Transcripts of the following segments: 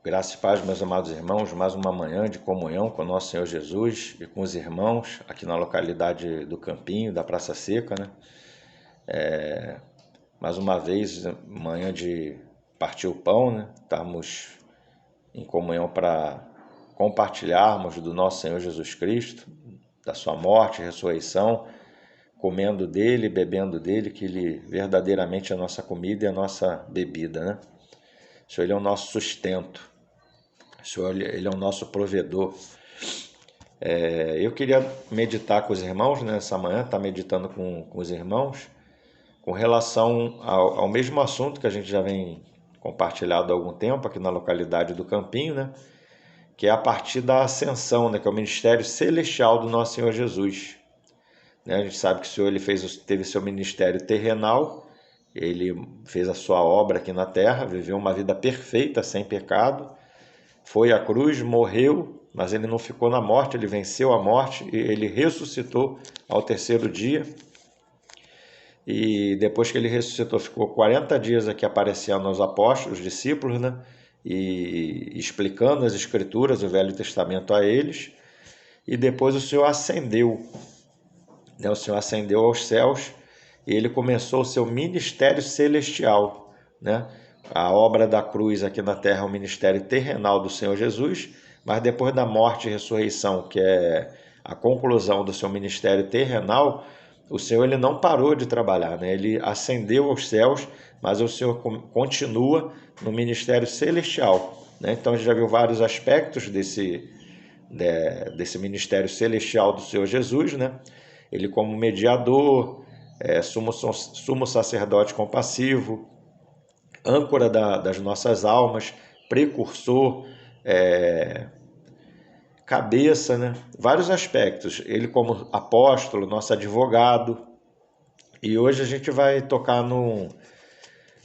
Graça e paz, meus amados irmãos, mais uma manhã de comunhão com o nosso Senhor Jesus e com os irmãos aqui na localidade do Campinho, da Praça Seca, né? Mais uma vez, manhã de partir o pão, né? Estamos em comunhão para compartilharmos do nosso Senhor Jesus Cristo, da sua morte e ressurreição, comendo dele, bebendo dele, que ele verdadeiramente é a nossa comida e a nossa bebida, né? O Senhor, ele é o nosso sustento. O Senhor, ele é o nosso provedor. Eu queria meditar com os irmãos nessa manhã, estar meditando com os irmãos, com relação ao mesmo assunto que a gente já vem compartilhado há algum tempo aqui na localidade do Campinho, né? Que é a partir da ascensão, né? Que é o ministério celestial do nosso Senhor Jesus. Né? A gente sabe que o Senhor ele teve seu ministério terrenal, ele fez a sua obra aqui na terra, viveu uma vida perfeita, sem pecado, foi à cruz, morreu, mas ele não ficou na morte, ele venceu a morte e ele ressuscitou ao terceiro dia. E depois que ele ressuscitou, ficou 40 dias aqui aparecendo aos apóstolos, discípulos, né? E explicando as escrituras, o Velho Testamento a eles. E depois o Senhor ascendeu, né? O Senhor ascendeu aos céus e ele começou o seu ministério celestial, né? A obra da cruz aqui na terra é o ministério terrenal do Senhor Jesus, mas depois da morte e ressurreição, que é a conclusão do seu ministério terrenal, o Senhor ele não parou de trabalhar, né? Ele ascendeu aos céus, mas o Senhor continua no ministério celestial, né? Então a gente já viu vários aspectos desse ministério celestial do Senhor Jesus, né? Ele como mediador, sumo sacerdote compassivo, âncora das nossas almas, precursor, cabeça, né? Vários aspectos. Ele como apóstolo, nosso advogado. E hoje a gente vai tocar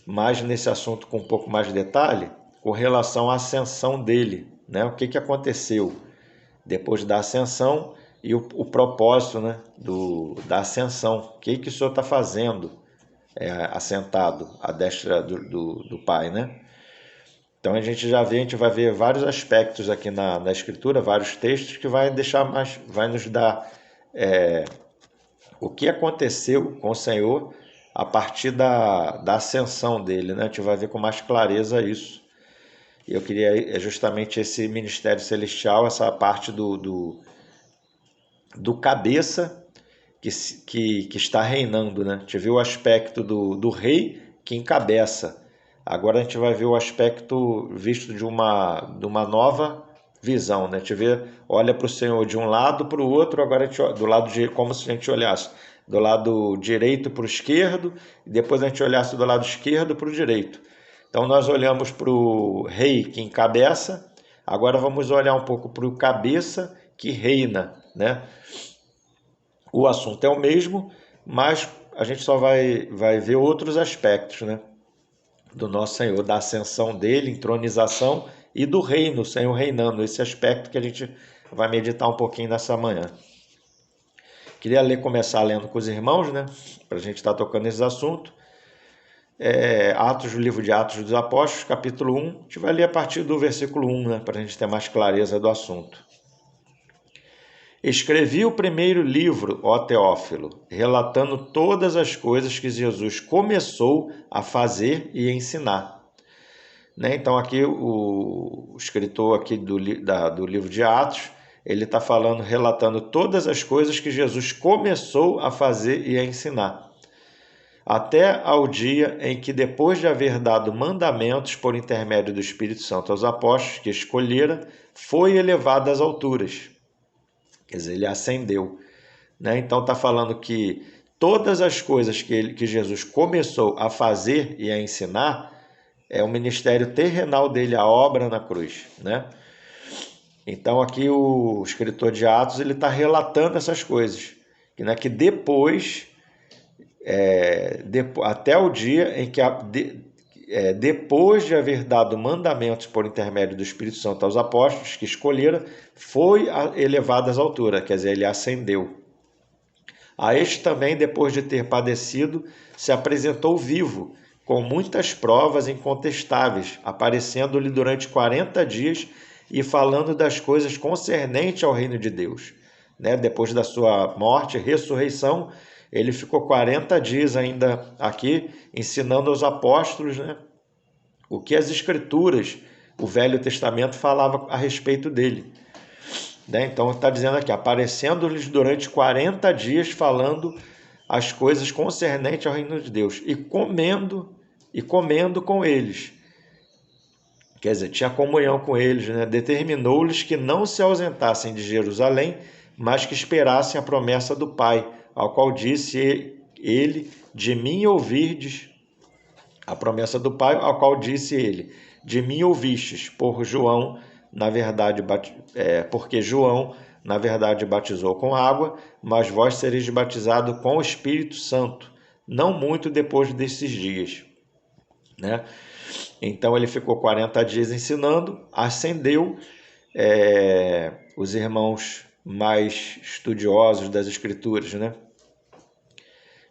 mais nesse assunto com um pouco mais de detalhe, com relação à ascensão dele, né? O que aconteceu depois da ascensão e o propósito, né? da ascensão. O que o Senhor está fazendo assentado à destra do Pai, né? Então a gente vai ver vários aspectos aqui na Escritura, vários textos que vai nos dar o que aconteceu com o Senhor a partir da ascensão dele, né? A gente vai ver com mais clareza isso. E eu queria justamente esse ministério celestial, essa parte do cabeça que está reinando, né? A gente viu o aspecto do rei que encabeça. Agora a gente vai ver o aspecto visto de uma nova visão, né? A gente olha para o Senhor de um lado para o outro, agora do lado como se a gente olhasse do lado direito para o esquerdo, e depois a gente olhasse do lado esquerdo para o direito. Então nós olhamos para o rei que encabeça, agora vamos olhar um pouco para o cabeça que reina, né? O assunto é o mesmo, mas a gente só vai ver outros aspectos, né? Do nosso Senhor, da ascensão dele, entronização e do reino, o Senhor reinando, esse aspecto que a gente vai meditar um pouquinho nessa manhã. Queria começar lendo com os irmãos, né? Para a gente estar tocando esse assunto. O livro de Atos dos Apóstolos, capítulo 1. A gente vai ler a partir do versículo 1, né? Para a gente ter mais clareza do assunto. Escrevi o primeiro livro, ó Teófilo, relatando todas as coisas que Jesus começou a fazer e ensinar. Né? Então aqui o escritor aqui do livro de Atos, ele está relatando todas as coisas que Jesus começou a fazer e a ensinar. Até ao dia em que, depois de haver dado mandamentos por intermédio do Espírito Santo aos apóstolos que escolhera, foi elevado às alturas. Quer dizer, ele ascendeu, né? Então está falando que todas as coisas que Jesus começou a fazer e a ensinar é o ministério terrenal dele, a obra na cruz, né? Então aqui o escritor de Atos ele está relatando essas coisas, que depois, até o dia em que depois de haver dado mandamentos por intermédio do Espírito Santo aos apóstolos que escolheram, foi elevado às alturas, quer dizer, ele ascendeu. A este também, depois de ter padecido, se apresentou vivo, com muitas provas incontestáveis, aparecendo-lhe durante 40 dias e falando das coisas concernentes ao reino de Deus. Depois da sua morte e ressurreição, ele ficou 40 dias ainda aqui, ensinando aos apóstolos, o que as Escrituras, o Velho Testamento, falava a respeito dele. Então está dizendo aqui, aparecendo-lhes durante 40 dias, falando as coisas concernentes ao reino de Deus, e comendo com eles. Quer dizer, tinha comunhão com eles, Determinou-lhes que não se ausentassem de Jerusalém, mas que esperassem a promessa do Pai, ao qual disse ele, de mim ouvirdes, a promessa do Pai, ao qual disse ele, de mim ouvistes, porque João, na verdade, batizou com água, mas vós sereis batizados com o Espírito Santo, não muito depois desses dias. Então ele ficou 40 dias ensinando, ascendeu. Os irmãos mais estudiosos das Escrituras,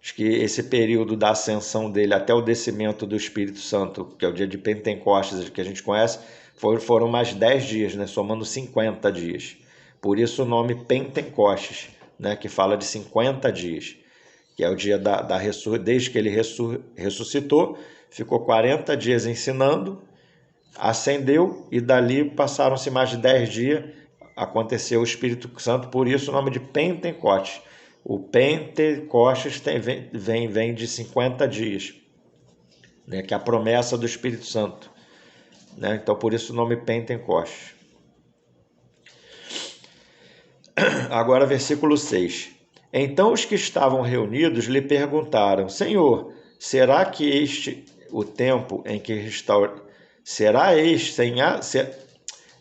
acho que esse período da ascensão dele até o descimento do Espírito Santo, que é o dia de Pentecostes, que a gente conhece, foram mais 10 dias, somando 50 dias. Por isso o nome Pentecostes, que fala de 50 dias, que é o dia da ressurreição. Desde que ele ressuscitou, ficou 40 dias ensinando, ascendeu, e dali passaram-se mais de 10 dias, aconteceu o Espírito Santo, por isso o nome de Pentecostes. O Pentecostes vem de 50 dias, que é a promessa do Espírito Santo. Então, por isso o nome Pentecostes. Agora, versículo 6. Então os que estavam reunidos lhe perguntaram, Senhor, será que este o tempo em que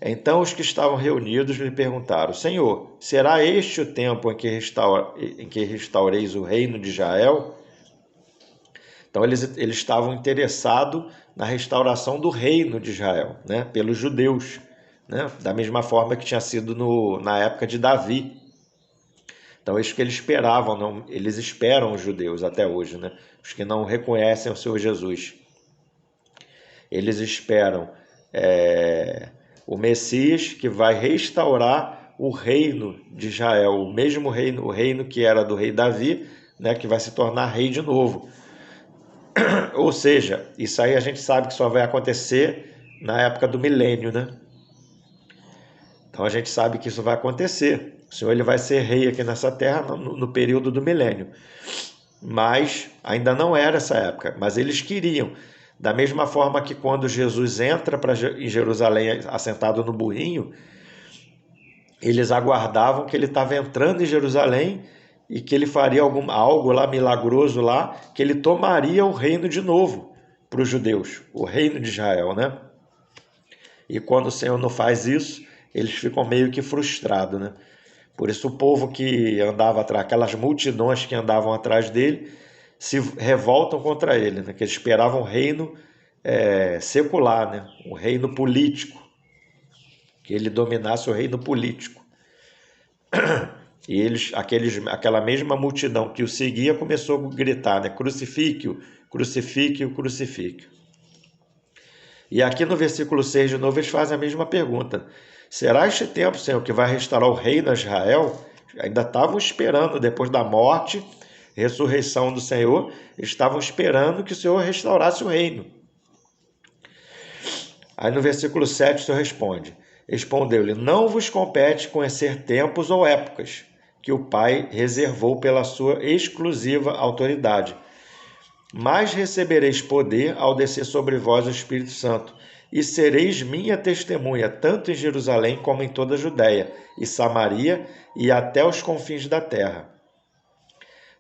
Então os que estavam reunidos lhe perguntaram, Senhor, será este o tempo em que restaureis o reino de Israel? Então eles estavam interessados na restauração do reino de Israel, pelos judeus, da mesma forma que tinha sido na época de Davi. Então isso que eles esperavam, eles esperam os judeus até hoje, os que não reconhecem o Senhor Jesus. Eles esperam o Messias, que vai restaurar o reino de Israel, o mesmo reino, o reino que era do rei Davi, que vai se tornar rei de novo. Ou seja, isso aí a gente sabe que só vai acontecer na época do milênio, Então a gente sabe que isso vai acontecer. O Senhor ele vai ser rei aqui nessa terra no período do milênio. Mas ainda não era essa época, mas eles queriam. Da mesma forma que quando Jesus entra em Jerusalém assentado no burrinho, eles aguardavam que ele estava entrando em Jerusalém e que ele faria algo lá milagroso lá, que ele tomaria o reino de novo para os judeus, o reino de Israel, E quando o Senhor não faz isso, eles ficam meio que frustrados, Por isso o povo que andava atrás, aquelas multidões que andavam atrás dele, se revoltam contra ele, que eles esperavam um reino secular, um reino político, que ele dominasse o reino político. E aquela mesma multidão que o seguia começou a gritar, crucifique-o, crucifique-o, crucifique-o. E aqui no versículo 6 de novo eles fazem a mesma pergunta. Será este tempo, Senhor, que vai restaurar o reino a Israel? Ainda estavam esperando, depois da morte, ressurreição do Senhor, eles estavam esperando que o Senhor restaurasse o reino. Aí no versículo 7 o Senhor responde, respondeu-lhe, não vos compete conhecer tempos ou épocas que o Pai reservou pela sua exclusiva autoridade, mas recebereis poder ao descer sobre vós o Espírito Santo, e sereis minha testemunha, tanto em Jerusalém como em toda a Judéia e Samaria e até os confins da terra.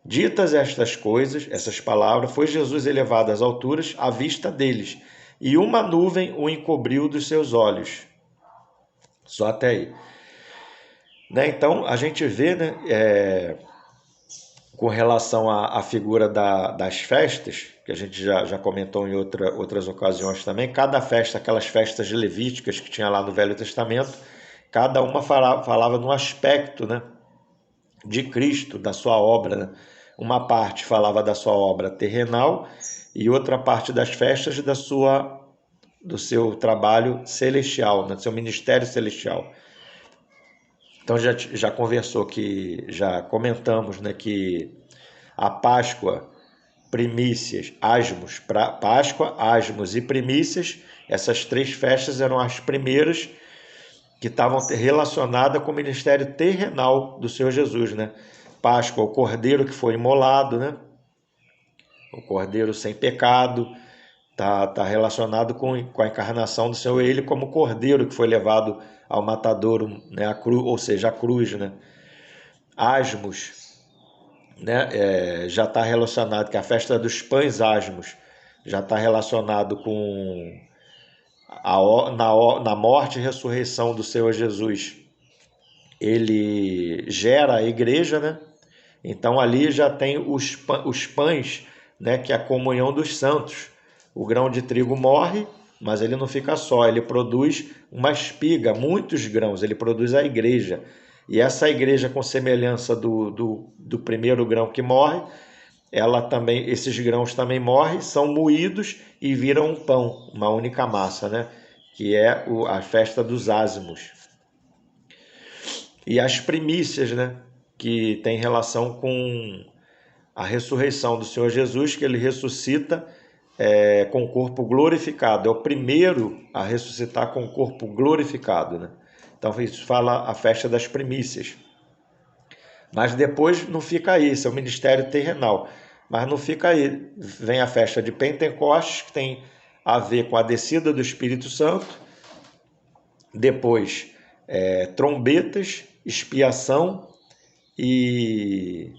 Ditas estas coisas, essas palavras, foi Jesus elevado às alturas à vista deles, e uma nuvem o encobriu dos seus olhos. Só até aí. Então, a gente vê, com relação à figura das festas, que a gente já comentou em outras ocasiões também, cada festa, aquelas festas levíticas que tinha lá no Velho Testamento, cada uma falava de um aspecto, de Cristo, da sua obra, Uma parte falava da sua obra terrenal e outra parte das festas do seu trabalho celestial, do seu ministério celestial. Então já conversou que já comentamos, né, que a Páscoa, primícias, asmos, Páscoa, asmos e primícias, essas 3 festas eram as primeiras que estavam relacionadas com o ministério terrenal do Senhor Jesus, né? Páscoa, o cordeiro que foi imolado, né? O cordeiro sem pecado, tá relacionado com a encarnação do Senhor, ele como cordeiro que foi levado ao matadouro, né? A cruz, ou seja, a cruz, né? Asmos, né? Já está relacionado, que a festa dos pães asmos já está relacionado com na morte e ressurreição do Senhor Jesus. Ele gera a igreja, né? Então ali já tem os pães, né? Que é a comunhão dos santos. O grão de trigo morre, mas ele não fica só, ele produz uma espiga, muitos grãos, ele produz a igreja. E essa igreja, com semelhança do primeiro grão que morre, ela também, esses grãos também morrem, são moídos e viram um pão, uma única massa, né? Que é a festa dos ázimos. E as primícias, né? Que tem relação com a ressurreição do Senhor Jesus, que ele ressuscita com o corpo glorificado. É o primeiro a ressuscitar com o corpo glorificado, né? Então isso fala a festa das primícias. Mas depois não fica aí, isso é o ministério terrenal. Mas não fica aí. Vem a festa de Pentecostes, que tem a ver com a descida do Espírito Santo. Depois, trombetas, expiação e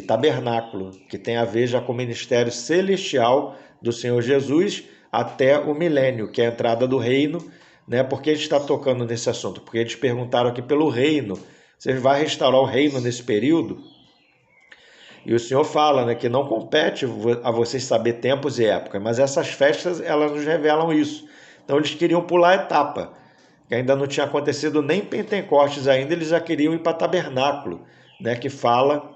tabernáculo, que tem a ver já com o ministério celestial do Senhor Jesus até o milênio, que é a entrada do reino, né? Por que a gente está tocando nesse assunto? Porque eles perguntaram aqui pelo reino. Você vai restaurar o reino nesse período? E o Senhor fala, né, que não compete a vocês saber tempos e épocas, mas essas festas, elas nos revelam isso. Então eles queriam pular a etapa, que ainda não tinha acontecido nem Pentecostes ainda, eles já queriam ir para tabernáculo, né, que fala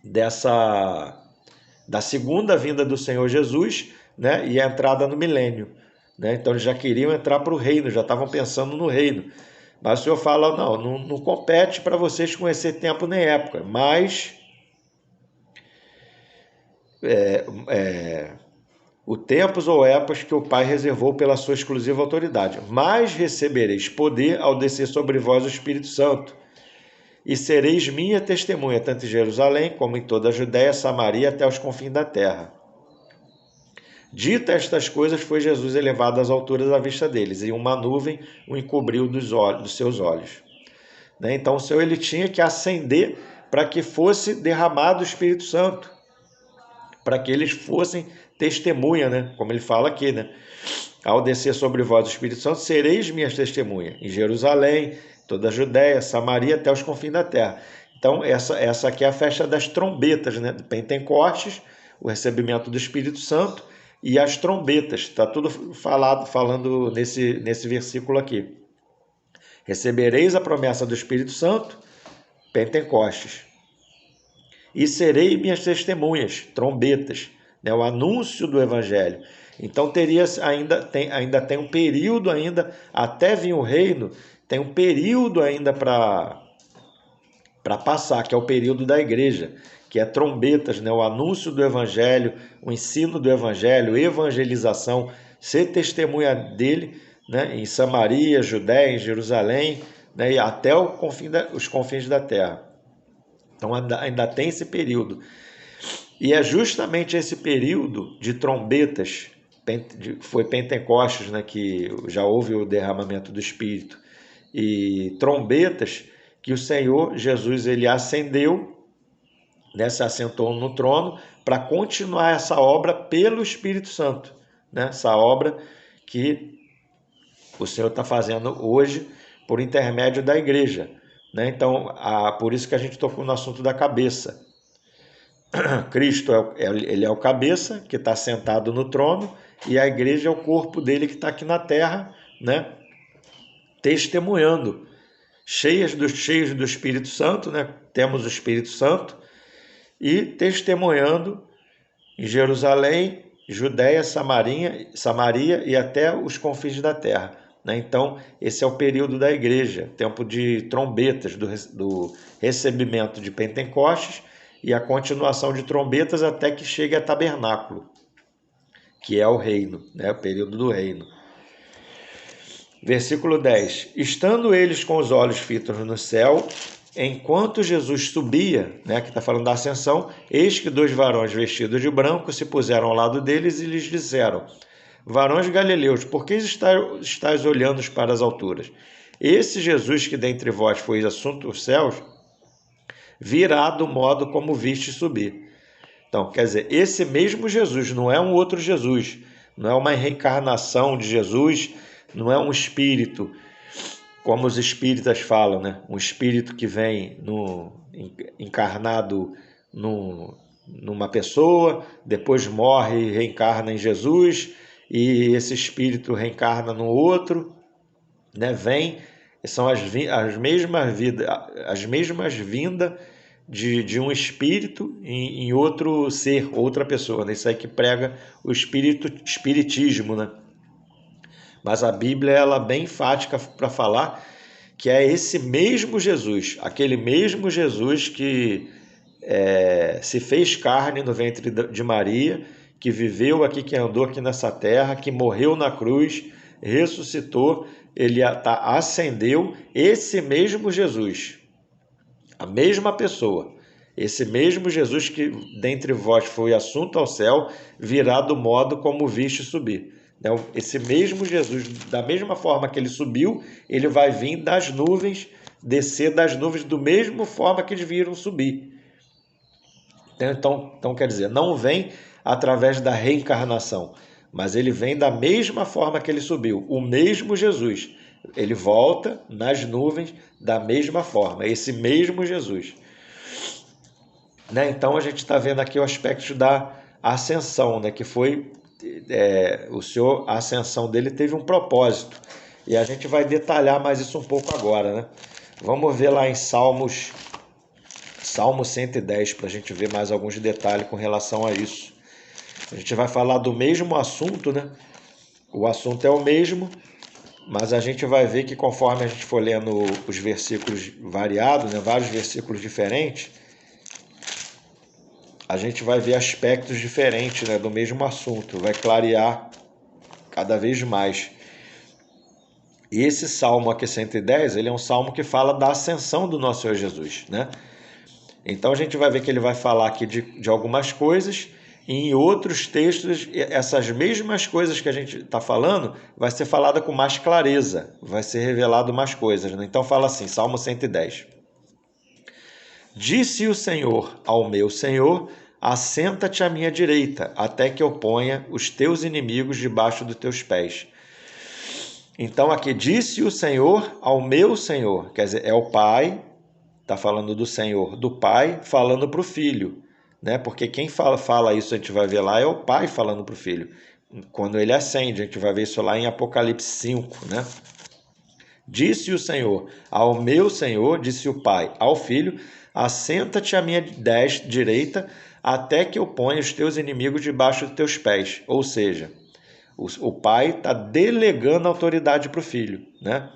da segunda vinda do Senhor Jesus, né, e a entrada no milênio, né? Então eles já queriam entrar para o reino, já estavam pensando no reino. Mas o Senhor fala, não compete para vocês conhecer tempo nem época, mas o tempos ou épocas que o Pai reservou pela sua exclusiva autoridade. Mas recebereis poder ao descer sobre vós o Espírito Santo, e sereis minha testemunha, tanto em Jerusalém como em toda a Judéia, Samaria, até os confins da terra. Dita estas coisas, foi Jesus elevado às alturas à vista deles, e uma nuvem o encobriu dos seus olhos. Então o Senhor ele tinha que ascender para que fosse derramado o Espírito Santo, para que eles fossem testemunha, né? Como ele fala aqui, né? Ao descer sobre vós o Espírito Santo, sereis minhas testemunhas em Jerusalém, toda a Judéia, Samaria, até os confins da terra. Então essa aqui é a festa das trombetas, né? Do Pentecostes, o recebimento do Espírito Santo e as trombetas. Está tudo falando nesse versículo aqui. Recebereis a promessa do Espírito Santo, Pentecostes, e serei minhas testemunhas, trombetas, né? O anúncio do Evangelho. Então ainda tem um período ainda, até vir o reino, tem um período ainda para passar, que é o período da igreja, que é trombetas, né? O anúncio do Evangelho, o ensino do Evangelho, evangelização, ser testemunha dele, né? Em Samaria, Judéia, em Jerusalém, né? E até os confins da terra. Então ainda tem esse período. E é justamente esse período de trombetas, foi Pentecostes, né? Que já houve o derramamento do Espírito, e trombetas, que o Senhor Jesus ele ascendeu, né, se assentou no trono para continuar essa obra pelo Espírito Santo, né? Essa obra que o Senhor está fazendo hoje por intermédio da igreja, né? Então, por isso que a gente tocou no assunto da cabeça. Cristo ele é o cabeça que está sentado no trono, e a igreja é o corpo dele que está aqui na terra, né? Testemunhando, cheios do Espírito Santo, né? Temos o Espírito Santo, e testemunhando em Jerusalém, Judéia, Samaria e até os confins da terra. Né? Então, esse é o período da igreja, tempo de trombetas, do recebimento de Pentecostes e a continuação de trombetas até que chegue a tabernáculo, que é o reino, né? O período do reino. Versículo 10. Estando eles com os olhos fitos no céu, enquanto Jesus subia, né, que está falando da ascensão, eis que 2 varões vestidos de branco se puseram ao lado deles e lhes disseram: varões galileus, por que estáis olhando para as alturas? Esse Jesus que dentre vós foi assunto aos céus, virá do modo como viste subir. Então, quer dizer, esse mesmo Jesus, não é um outro Jesus, não é uma reencarnação de Jesus, não é um espírito, como os espíritas falam, né? Um espírito que vem encarnado numa pessoa, depois morre e reencarna em Jesus, e esse espírito reencarna no outro, né? São as mesmas vindas de um espírito em outro ser, outra pessoa, né? Isso aí que prega o espiritismo, né? Mas a Bíblia ela é bem enfática para falar que é esse mesmo Jesus, aquele mesmo Jesus que se fez carne no ventre de Maria, que viveu aqui, que andou aqui nessa terra, que morreu na cruz, ressuscitou, ele ascendeu, esse mesmo Jesus, a mesma pessoa, esse mesmo Jesus que dentre vós foi assunto ao céu, virá do modo como viste subir. Esse mesmo Jesus, da mesma forma que ele subiu, ele vai vir das nuvens, descer das nuvens da mesma forma que eles viram subir. Então, quer dizer, não vem através da reencarnação, mas ele vem da mesma forma que ele subiu, o mesmo Jesus. Ele volta nas nuvens da mesma forma, esse mesmo Jesus. Né? Então, a gente está vendo aqui o aspecto da ascensão, né? Que foi... o Senhor, a ascensão dele teve um propósito, e a gente vai detalhar mais isso um pouco agora, né? Vamos ver lá em Salmo 110, para a gente ver mais alguns detalhes com relação a isso. A gente vai falar do mesmo assunto, né? O assunto é o mesmo, mas a gente vai ver que conforme a gente for lendo os versículos variados, né? Vários versículos diferentes, a gente vai ver aspectos diferentes, né, do mesmo assunto, vai clarear cada vez mais. E esse salmo aqui, 110, ele é um salmo que fala da ascensão do nosso Senhor Jesus, né? Então a gente vai ver que ele vai falar aqui de algumas coisas, e em outros textos, essas mesmas coisas que a gente está falando, vai ser falada com mais clareza, vai ser revelado mais coisas, né? Então fala assim, Salmo 110. Disse o Senhor ao meu Senhor: assenta-te à minha direita, até que eu ponha os teus inimigos debaixo dos teus pés. Então aqui, disse o Senhor ao meu Senhor, quer dizer, é o Pai, está falando do Senhor, do Pai falando para o Filho, né? Porque quem fala isso, a gente vai ver lá, é o Pai falando para o Filho. Quando ele ascende, a gente vai ver isso lá em Apocalipse 5, né? Disse o Senhor ao meu Senhor, disse o Pai ao Filho: assenta-te à minha direita, até que eu ponha os teus inimigos debaixo dos teus pés. Ou seja, o pai está delegando a autoridade para o filho, né?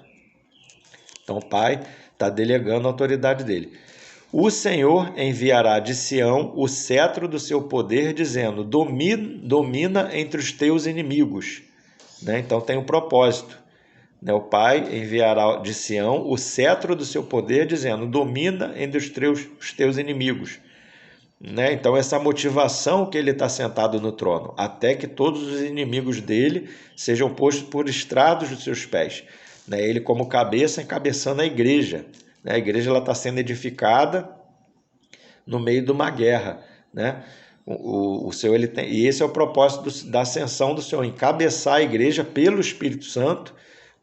Então o pai está delegando a autoridade dele. O Senhor enviará de Sião o cetro do seu poder, dizendo: domina entre os teus inimigos. Né? Então tem um propósito. Né? O pai enviará de Sião o cetro do seu poder, dizendo: domina entre os teus inimigos. Né? Então essa motivação que ele está sentado no trono, até que todos os inimigos dele sejam postos por estrados dos seus pés. Né? Ele como cabeça encabeçando a igreja. Né? A igreja está sendo edificada no meio de uma guerra. Né? O Senhor, e esse é o propósito da ascensão do Senhor, encabeçar a igreja pelo Espírito Santo,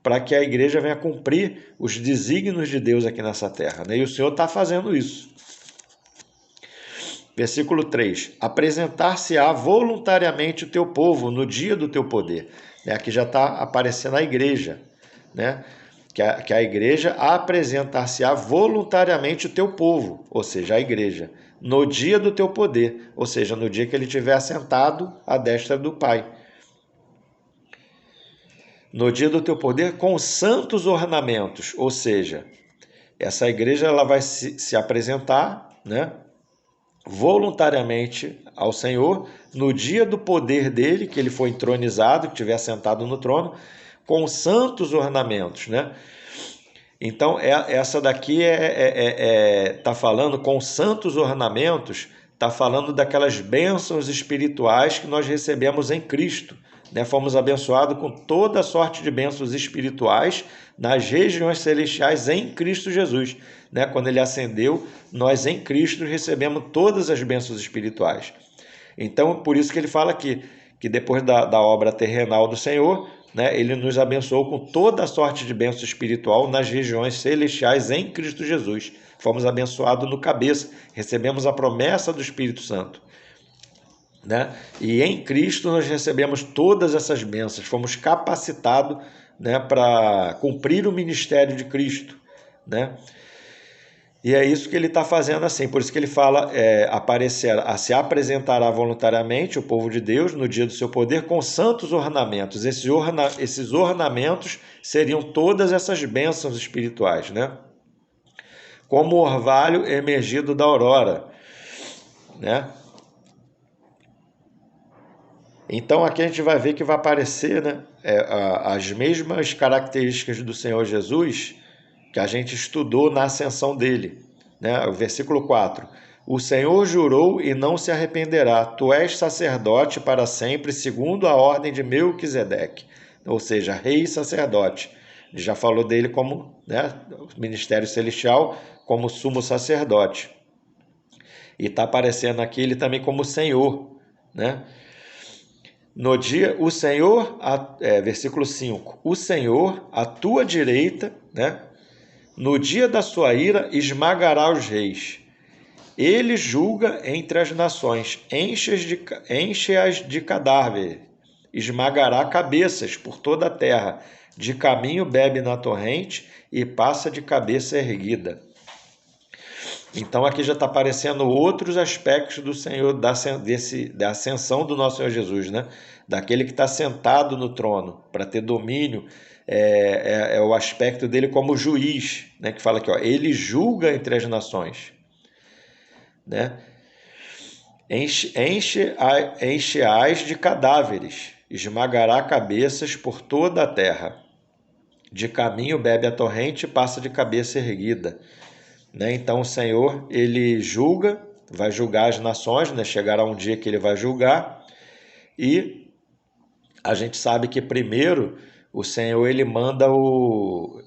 para que a igreja venha cumprir os desígnios de Deus aqui nessa terra. Né? E o Senhor está fazendo isso. Versículo 3. Apresentar-se-á voluntariamente o teu povo no dia do teu poder. Aqui já está aparecendo a igreja. Né? Que a igreja apresentar-se-á voluntariamente o teu povo, ou seja, a igreja, no dia do teu poder, ou seja, no dia que ele estiver assentado à destra do Pai. No dia do teu poder com santos ornamentos, ou seja, essa igreja ela vai se apresentar, né, voluntariamente ao Senhor no dia do poder dele, que ele foi entronizado, que estiver sentado no trono, com santos ornamentos, né? Então essa daqui tá falando com santos ornamentos, tá falando daquelas bênçãos espirituais que nós recebemos em Cristo, né? Fomos abençoados com toda a sorte de bênçãos espirituais nas regiões celestiais em Cristo Jesus, né? Quando ele ascendeu, nós em Cristo recebemos todas as bênçãos espirituais. Então, por isso que ele fala aqui, que depois da obra terrenal do Senhor, né, ele nos abençoou com toda a sorte de bênção espiritual nas regiões celestiais em Cristo Jesus. Fomos abençoados no cabeça, recebemos a promessa do Espírito Santo, né? E em Cristo nós recebemos todas essas bênçãos, fomos capacitados, né, para cumprir o ministério de Cristo, né? E é isso que ele está fazendo assim, por isso que ele fala, se apresentará voluntariamente o povo de Deus no dia do seu poder com santos ornamentos. Esses ornamentos seriam todas essas bênçãos espirituais, né? Como o orvalho emergido da aurora, né? Então aqui a gente vai ver que vai aparecer, né, as mesmas características do Senhor Jesus que a gente estudou na ascensão dele, né? O versículo 4. O Senhor jurou e não se arrependerá. Tu és sacerdote para sempre, segundo a ordem de Melquisedeque. Ou seja, rei e sacerdote. Ele já falou dele como, né, ministério celestial, como sumo sacerdote. E está aparecendo aqui ele também como Senhor, né? No dia, o Senhor, versículo 5. O Senhor, à tua direita, né? No dia da sua ira, esmagará os reis. Ele julga entre as nações, enche-as de cadáver, esmagará cabeças por toda a terra. De caminho bebe na torrente e passa de cabeça erguida. Então aqui já está aparecendo outros aspectos do Senhor, da ascensão do nosso Senhor Jesus, né? Daquele que está sentado no trono para ter domínio. É o aspecto dele como juiz, né? Que fala aqui, ó, ele julga entre as nações, né? Enche-as de cadáveres, esmagará cabeças por toda a terra. De caminho bebe a torrente e passa de cabeça erguida, né? Então o Senhor, ele julga, vai julgar as nações, né? Chegará um dia que ele vai julgar, e a gente sabe que primeiro o Senhor ele manda o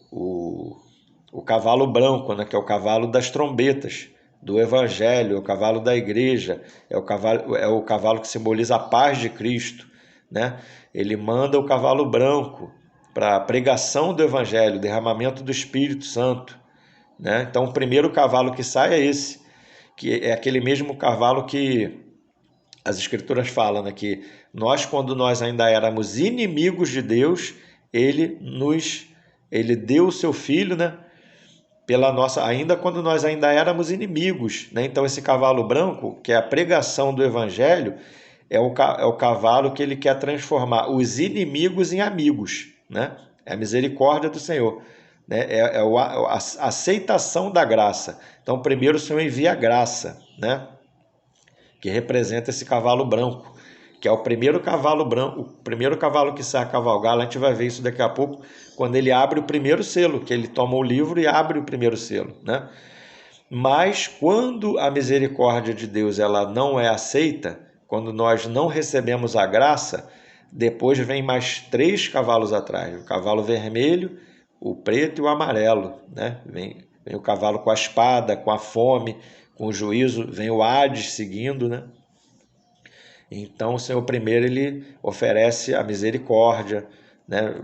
cavalo branco, né? Que é o cavalo das trombetas do Evangelho, é o cavalo da igreja, é o cavalo que simboliza a paz de Cristo, né? Ele manda o cavalo branco para a pregação do Evangelho, derramamento do Espírito Santo, né? Então o primeiro cavalo que sai é esse, que é aquele mesmo cavalo que as Escrituras falam, né, que quando nós ainda éramos inimigos de Deus, ele deu o seu Filho, né, ainda quando nós ainda éramos inimigos, né? Então esse cavalo branco, que é a pregação do Evangelho, é o cavalo que ele quer transformar os inimigos em amigos, né? É a misericórdia do Senhor, né? A aceitação da graça. Então primeiro o Senhor envia a graça, né, que representa esse cavalo branco, que é o primeiro cavalo branco, o primeiro cavalo que sai a cavalgar. A gente vai ver isso daqui a pouco, quando ele abre o primeiro selo, que ele toma o livro e abre o primeiro selo, né? Mas quando a misericórdia de Deus ela não é aceita, quando nós não recebemos a graça, depois vem mais 3 cavalos atrás, o cavalo vermelho, o preto e o amarelo, né? Vem o cavalo com a espada, com a fome, com o juízo, vem o Hades seguindo, né? Então o Senhor primeiro ele oferece a misericórdia, né?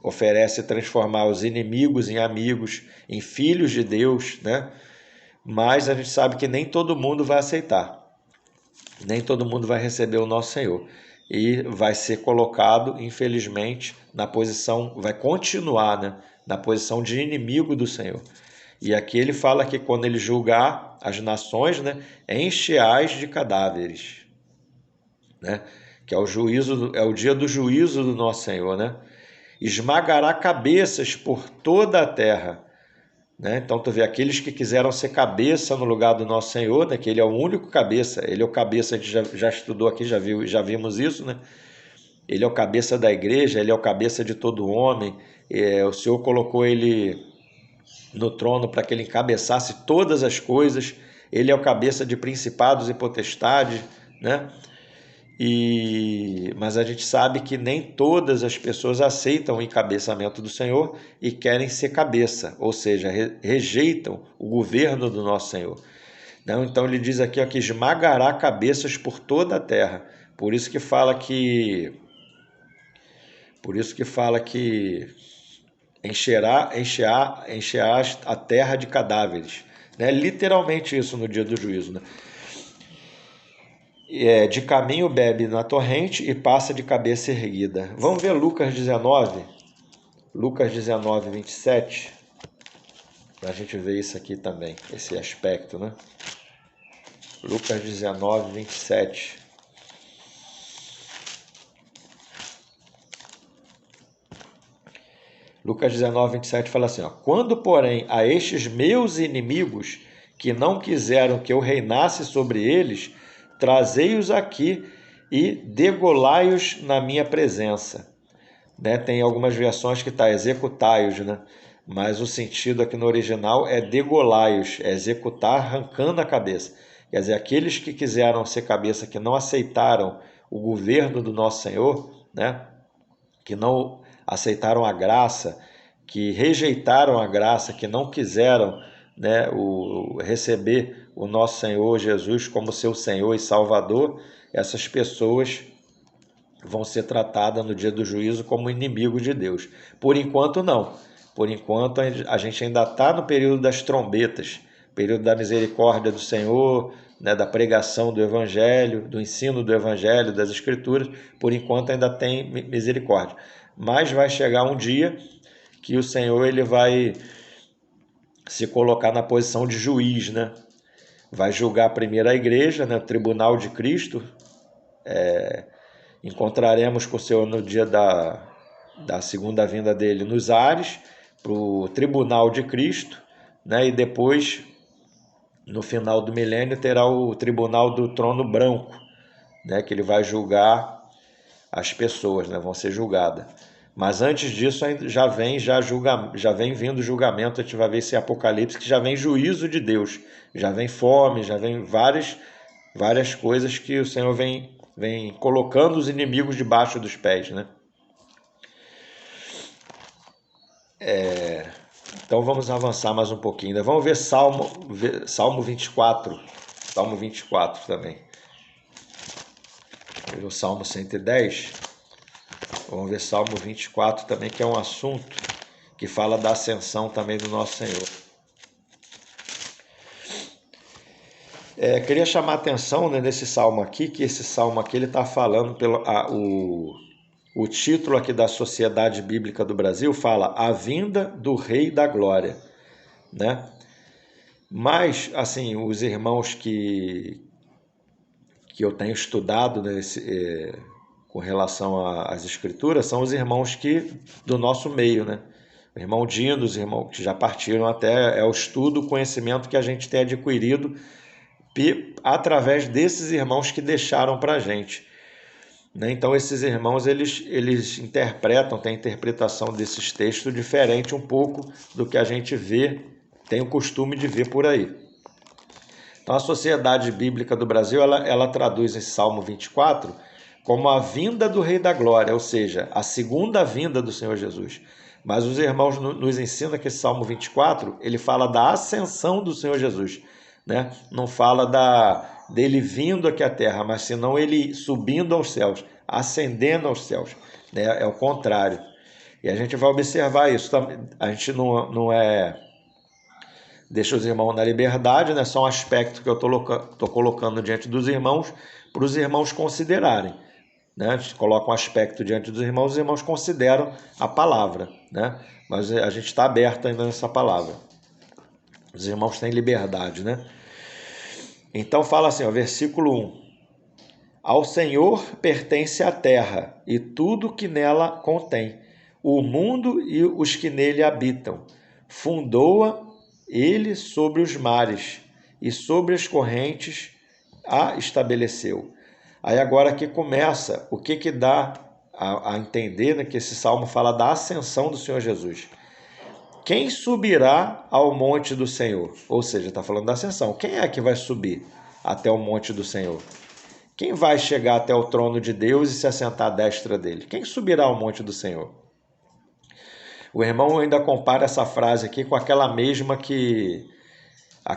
Oferece transformar os inimigos em amigos, em filhos de Deus, né? Mas a gente sabe que nem todo mundo vai aceitar, nem todo mundo vai receber o nosso Senhor, e vai ser colocado, infelizmente, vai continuar, né, na posição de inimigo do Senhor. E aqui ele fala que quando ele julgar as nações, né, enche-as de cadáveres, né? Que é o juízo, é o dia do juízo do nosso Senhor, né? Esmagará cabeças por toda a terra, né? Então tu vê aqueles que quiseram ser cabeça no lugar do nosso Senhor, né? Que ele é o único cabeça, ele é o cabeça, a gente já estudou aqui, já vimos isso, né? Ele é o cabeça da igreja, ele é o cabeça de todo homem. O Senhor colocou ele no trono para que ele encabeçasse todas as coisas. Ele é o cabeça de principados e potestades, né? Mas a gente sabe que nem todas as pessoas aceitam o encabeçamento do Senhor e querem ser cabeça, ou seja, rejeitam o governo do nosso Senhor. Não, então ele diz aqui ó, que esmagará cabeças por toda a terra. Por isso que fala que encherá a terra de cadáveres, né? Literalmente isso no dia do juízo, né? De caminho bebe na torrente e passa de cabeça erguida. Vamos ver Lucas 19, 27, para a gente ver isso aqui também, esse aspecto, né? Lucas 19, 27. Lucas 19, 27 fala assim, ó, quando, porém, a estes meus inimigos, que não quiseram que eu reinasse sobre eles, trazei-os aqui e degolai-os na minha presença. Né? Tem algumas versões que está executai-os, né? Mas o sentido aqui no original é degolai-os, é executar arrancando a cabeça. Quer dizer, aqueles que quiseram ser cabeça, que não aceitaram o governo do nosso Senhor, né? Que não aceitaram a graça, que rejeitaram a graça, que não quiseram, né, receber o nosso Senhor Jesus como seu Senhor e Salvador, essas pessoas vão ser tratadas no dia do juízo como inimigo de Deus. Por enquanto, não. Por enquanto, a gente ainda está no período das trombetas, período da misericórdia do Senhor, né, da pregação do Evangelho, do ensino do Evangelho, das Escrituras. Por enquanto, ainda tem misericórdia. Mas vai chegar um dia que o Senhor ele vai se colocar na posição de juiz, né? Vai julgar primeiro a igreja, né? O tribunal de Cristo. Encontraremos com o Senhor no dia da segunda vinda dele nos ares, para o tribunal de Cristo, né? E depois, no final do milênio, terá o tribunal do trono branco, né? Que ele vai julgar as pessoas, né? Vão ser julgadas. Mas antes disso já vem vindo julgamento, a gente vai ver esse Apocalipse, que já vem juízo de Deus, já vem fome, já vem várias coisas que o Senhor vem colocando os inimigos debaixo dos pés, né? Então vamos avançar mais um pouquinho, né? Vamos ver Salmo 24, Salmo 24 também. O Salmo 110, vamos ver Salmo 24 também, que é um assunto que fala da ascensão também do nosso Senhor. Queria chamar a atenção, né, nesse salmo aqui, que esse salmo aqui ele está falando o título aqui da Sociedade Bíblica do Brasil fala A Vinda do Rei da Glória, né? Mas, assim, os irmãos que eu tenho estudado, né, com relação às escrituras são os irmãos do nosso meio, né? O irmão Dino, os irmãos que já partiram até, é o estudo, o conhecimento que a gente tem adquirido através desses irmãos que deixaram para a gente. Então esses irmãos eles interpretam, têm a interpretação desses textos diferente um pouco do que a gente vê, tem o costume de ver por aí. Então a Sociedade Bíblica do Brasil ela traduz esse Salmo 24 como a vinda do Rei da Glória, ou seja, a segunda vinda do Senhor Jesus. Mas os irmãos nos ensinam que esse Salmo 24 ele fala da ascensão do Senhor Jesus, né? Não fala dele vindo aqui à terra, mas senão ele subindo aos céus, ascendendo aos céus, né? É o contrário. E a gente vai observar isso. A gente não deixa os irmãos na liberdade, né? São aspectos que eu estou colocando diante dos irmãos para os irmãos considerarem, né? A gente coloca um aspecto diante dos irmãos, os irmãos consideram a palavra, né? Mas a gente está aberto ainda nessa palavra. Os irmãos têm liberdade, né? Então fala assim, ó, versículo 1. Ao Senhor pertence a terra e tudo que nela contém, o mundo e os que nele habitam. Fundou-a ele sobre os mares e sobre as correntes a estabeleceu. Aí agora aqui começa o que dá a entender, né, que esse salmo fala da ascensão do Senhor Jesus. Quem subirá ao monte do Senhor? Ou seja, está falando da ascensão. Quem é que vai subir até o monte do Senhor? Quem vai chegar até o trono de Deus e se assentar à destra dele? Quem subirá ao monte do Senhor? O irmão ainda compara essa frase aqui com aquela mesma que a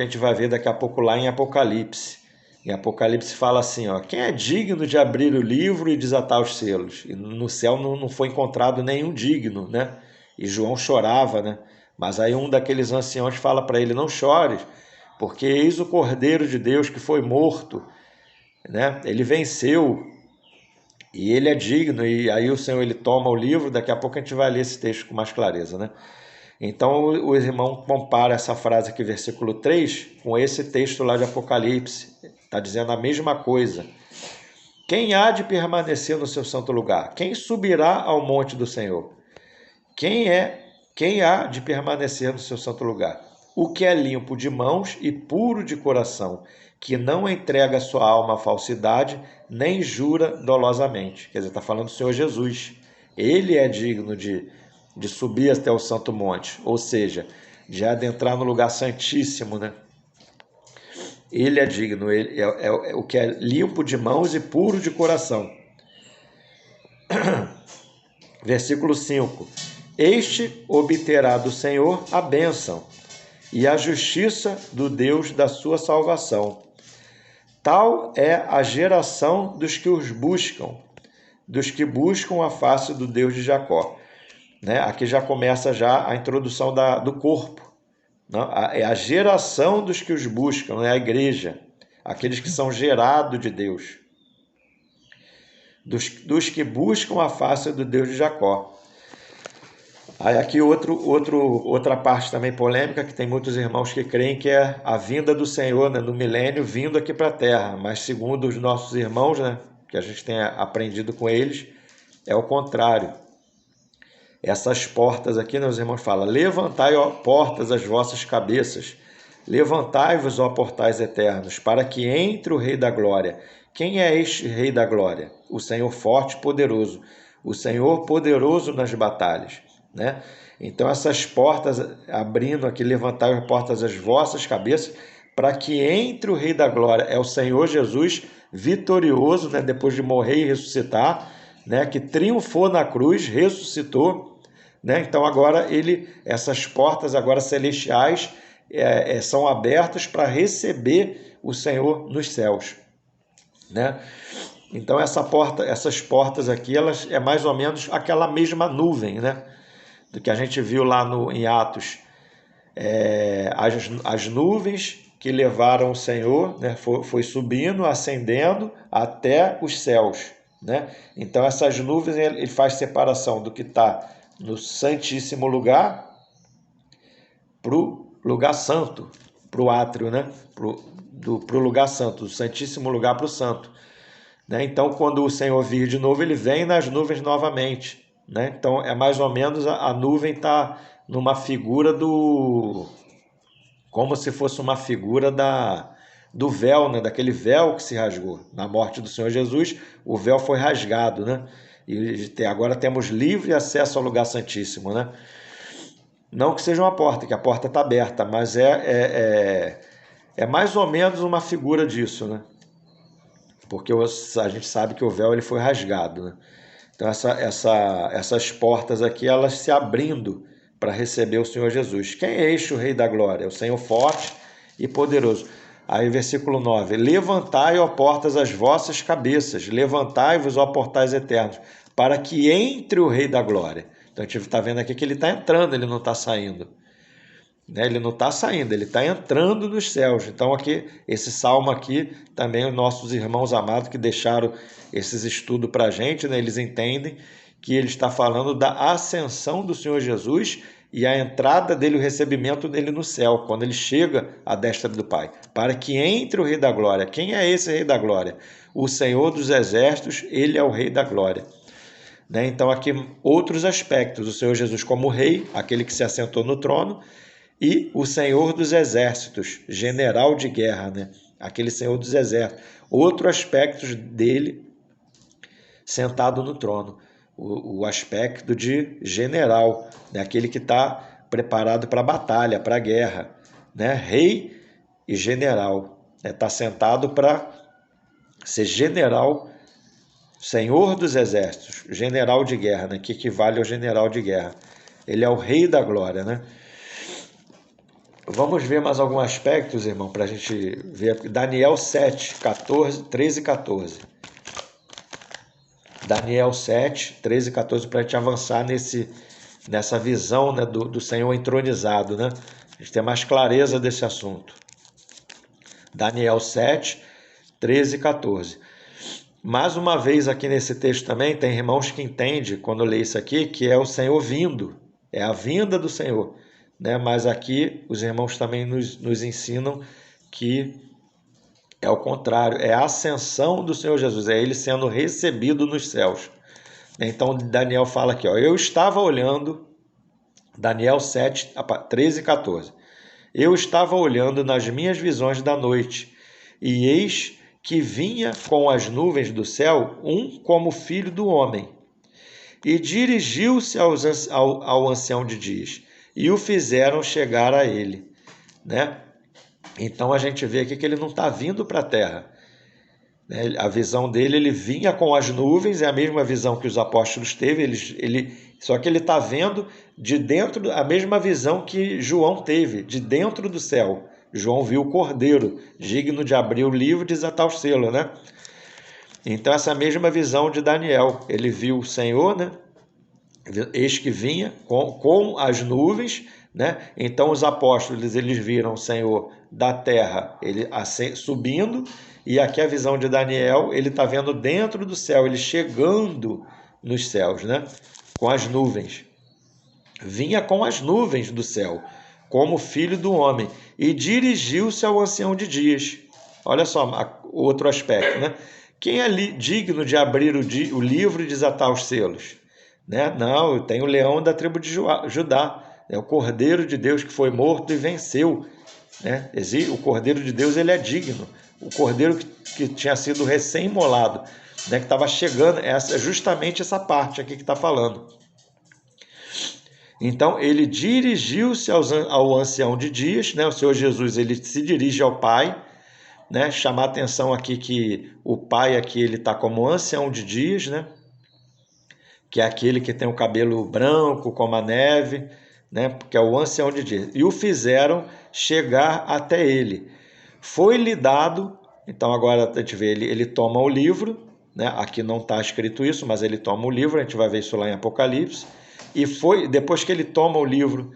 gente vai ver daqui a pouco lá em Apocalipse. Em Apocalipse fala assim, ó, quem é digno de abrir o livro e desatar os selos? E no céu não foi encontrado nenhum digno, né? E João chorava, né? Mas aí um daqueles anciãos fala para ele, não chores, porque eis o Cordeiro de Deus que foi morto, né? Ele venceu e ele é digno. E aí o Senhor ele toma o livro, daqui a pouco a gente vai ler esse texto com mais clareza, né? Então o irmão compara essa frase aqui, versículo 3, com esse texto lá de Apocalipse. Está dizendo a mesma coisa. Quem há de permanecer no seu santo lugar? Quem subirá ao monte do Senhor? Quem há de permanecer no seu santo lugar? O que é limpo de mãos e puro de coração, que não entrega sua alma à falsidade, nem jura dolosamente. Quer dizer, está falando do Senhor Jesus. Ele é digno de subir até o santo monte, ou seja, de adentrar no lugar santíssimo, né? Ele é digno, ele é o que é limpo de mãos e puro de coração. Versículo 5. Este obterá do Senhor a bênção e a justiça do Deus da sua salvação. Tal é a geração dos que os buscam, dos que buscam a face do Deus de Jacó. Né? Aqui já começa já a introdução do corpo. Não? É a geração dos que os buscam, é a igreja, aqueles que são gerados de Deus, dos que buscam a face do Deus de Jacó. Aí aqui outra parte também polêmica, que tem muitos irmãos que creem que é a vinda do Senhor, né, no milênio, vindo aqui para a terra, mas segundo os nossos irmãos, né, que a gente tem aprendido com eles, é o contrário. Essas portas aqui, né, os irmãos falam, levantai, ó portas, as vossas cabeças, levantai-vos, ó portais eternos, para que entre o Rei da Glória. Quem é este Rei da Glória? O Senhor forte e poderoso, o Senhor poderoso nas batalhas. Né? Então essas portas abrindo aqui, levantai as portas as vossas cabeças, para que entre o Rei da Glória, é o Senhor Jesus vitorioso, né? Depois de morrer e ressuscitar, né? Que triunfou na cruz, ressuscitou, né? Então agora essas portas agora celestiais são abertas para receber o Senhor nos céus, né? Então essas portas aqui, elas é mais ou menos aquela mesma nuvem, né? Do que a gente viu lá em Atos, as nuvens que levaram o Senhor, né, foi subindo, ascendendo até os céus. Né? Então essas nuvens, ele faz separação do que está no santíssimo lugar para o lugar santo, para o átrio, né? Para o lugar santo, do santíssimo lugar para o santo. Né? Então quando o Senhor vir de novo, ele vem nas nuvens novamente. Né? Então é mais ou menos a nuvem está numa figura como se fosse uma figura do véu, né? Daquele véu que se rasgou. Na morte do Senhor Jesus, o véu foi rasgado, né? E agora temos livre acesso ao lugar santíssimo. Né? Não que seja uma porta, que a porta está aberta, mas é mais ou menos uma figura disso. Né? Porque a gente sabe que o véu ele foi rasgado. Né? Então essas portas aqui, elas se abrindo para receber o Senhor Jesus. Quem é este o Rei da Glória? O Senhor forte e poderoso. Aí versículo 9. Levantai, ó portas, as vossas cabeças, levantai-vos, ó portais eternos, para que entre o Rei da Glória. Então a gente está vendo aqui que ele está entrando, ele não está saindo. Né? Ele não está saindo, ele está entrando nos céus. Então aqui, esse salmo aqui, também os nossos irmãos amados que deixaram esses estudos para a gente, né? Eles entendem que ele está falando da ascensão do Senhor Jesus e a entrada dele, o recebimento dele no céu, quando ele chega à destra do Pai, para que entre o Rei da Glória. Quem é esse Rei da Glória? O Senhor dos Exércitos, ele é o Rei da Glória. Né? Então aqui outros aspectos, o Senhor Jesus como Rei, aquele que se assentou no trono, e o Senhor dos Exércitos, general de guerra, né? Aquele Senhor dos Exércitos. Outro aspecto dele sentado no trono, o aspecto de general, né? Aquele que está preparado para a batalha, para a guerra, né? Rei e general, está sentado para ser general, Senhor dos Exércitos, general de guerra, né? Que equivale ao general de guerra. Ele é o Rei da Glória, né? Vamos ver mais alguns aspectos, irmão, para a gente ver. Daniel 7, 14, 13 e 14. Daniel 7, 13 e 14, para a gente avançar nessa visão, né, do Senhor entronizado, né? A gente ter mais clareza desse assunto. Daniel 7, 13 e 14. Mais uma vez aqui nesse texto também, tem irmãos que entendem, quando lê isso aqui, que é o Senhor vindo, é a vinda do Senhor. Né? Mas aqui os irmãos também nos ensinam que é o contrário, é a ascensão do Senhor Jesus, é ele sendo recebido nos céus. Então Daniel fala aqui, ó, eu estava olhando, Daniel 7, 13 e 14, eu estava olhando nas minhas visões da noite, e eis que vinha com as nuvens do céu um como filho do homem, e dirigiu-se ao ancião de dias, e o fizeram chegar a ele, né? Então a gente vê aqui que ele não está vindo para a terra, né? A visão dele, ele vinha com as nuvens, é a mesma visão que os apóstolos teve, só que ele está vendo de dentro, a mesma visão que João teve, de dentro do céu. João viu o Cordeiro, digno de abrir o livro e desatar o selo, né? Então essa mesma visão de Daniel, ele viu o Senhor, né? Eis que vinha com as nuvens, né? Então os apóstolos, eles viram o Senhor da terra, ele subindo, e aqui a visão de Daniel, ele está vendo dentro do céu, ele chegando nos céus, né? Com as nuvens. Vinha com as nuvens do céu, como filho do homem, e dirigiu-se ao ancião de dias. Olha só outro aspecto, né? Quem é digno de abrir o livro e desatar os selos? Né? Não, eu tenho o leão da tribo de Judá, é o Cordeiro de Deus que foi morto e venceu. Né? O Cordeiro de Deus, ele é digno. O Cordeiro que tinha sido recém-imolado, né? Que estava chegando, é justamente essa parte aqui que está falando. Então, ele dirigiu-se ao ancião de dias, né? O Senhor Jesus, ele se dirige ao Pai, né? Chamar a atenção aqui que o Pai aqui, ele está como ancião de dias, né? Que é aquele que tem o cabelo branco como a neve, né? Que é o ancião de dias. E o fizeram chegar até ele. Foi-lhe dado, então agora a gente vê, ele toma o livro, né? Aqui não está escrito isso, mas ele toma o livro, a gente vai ver isso lá em Apocalipse. E depois que ele toma o livro,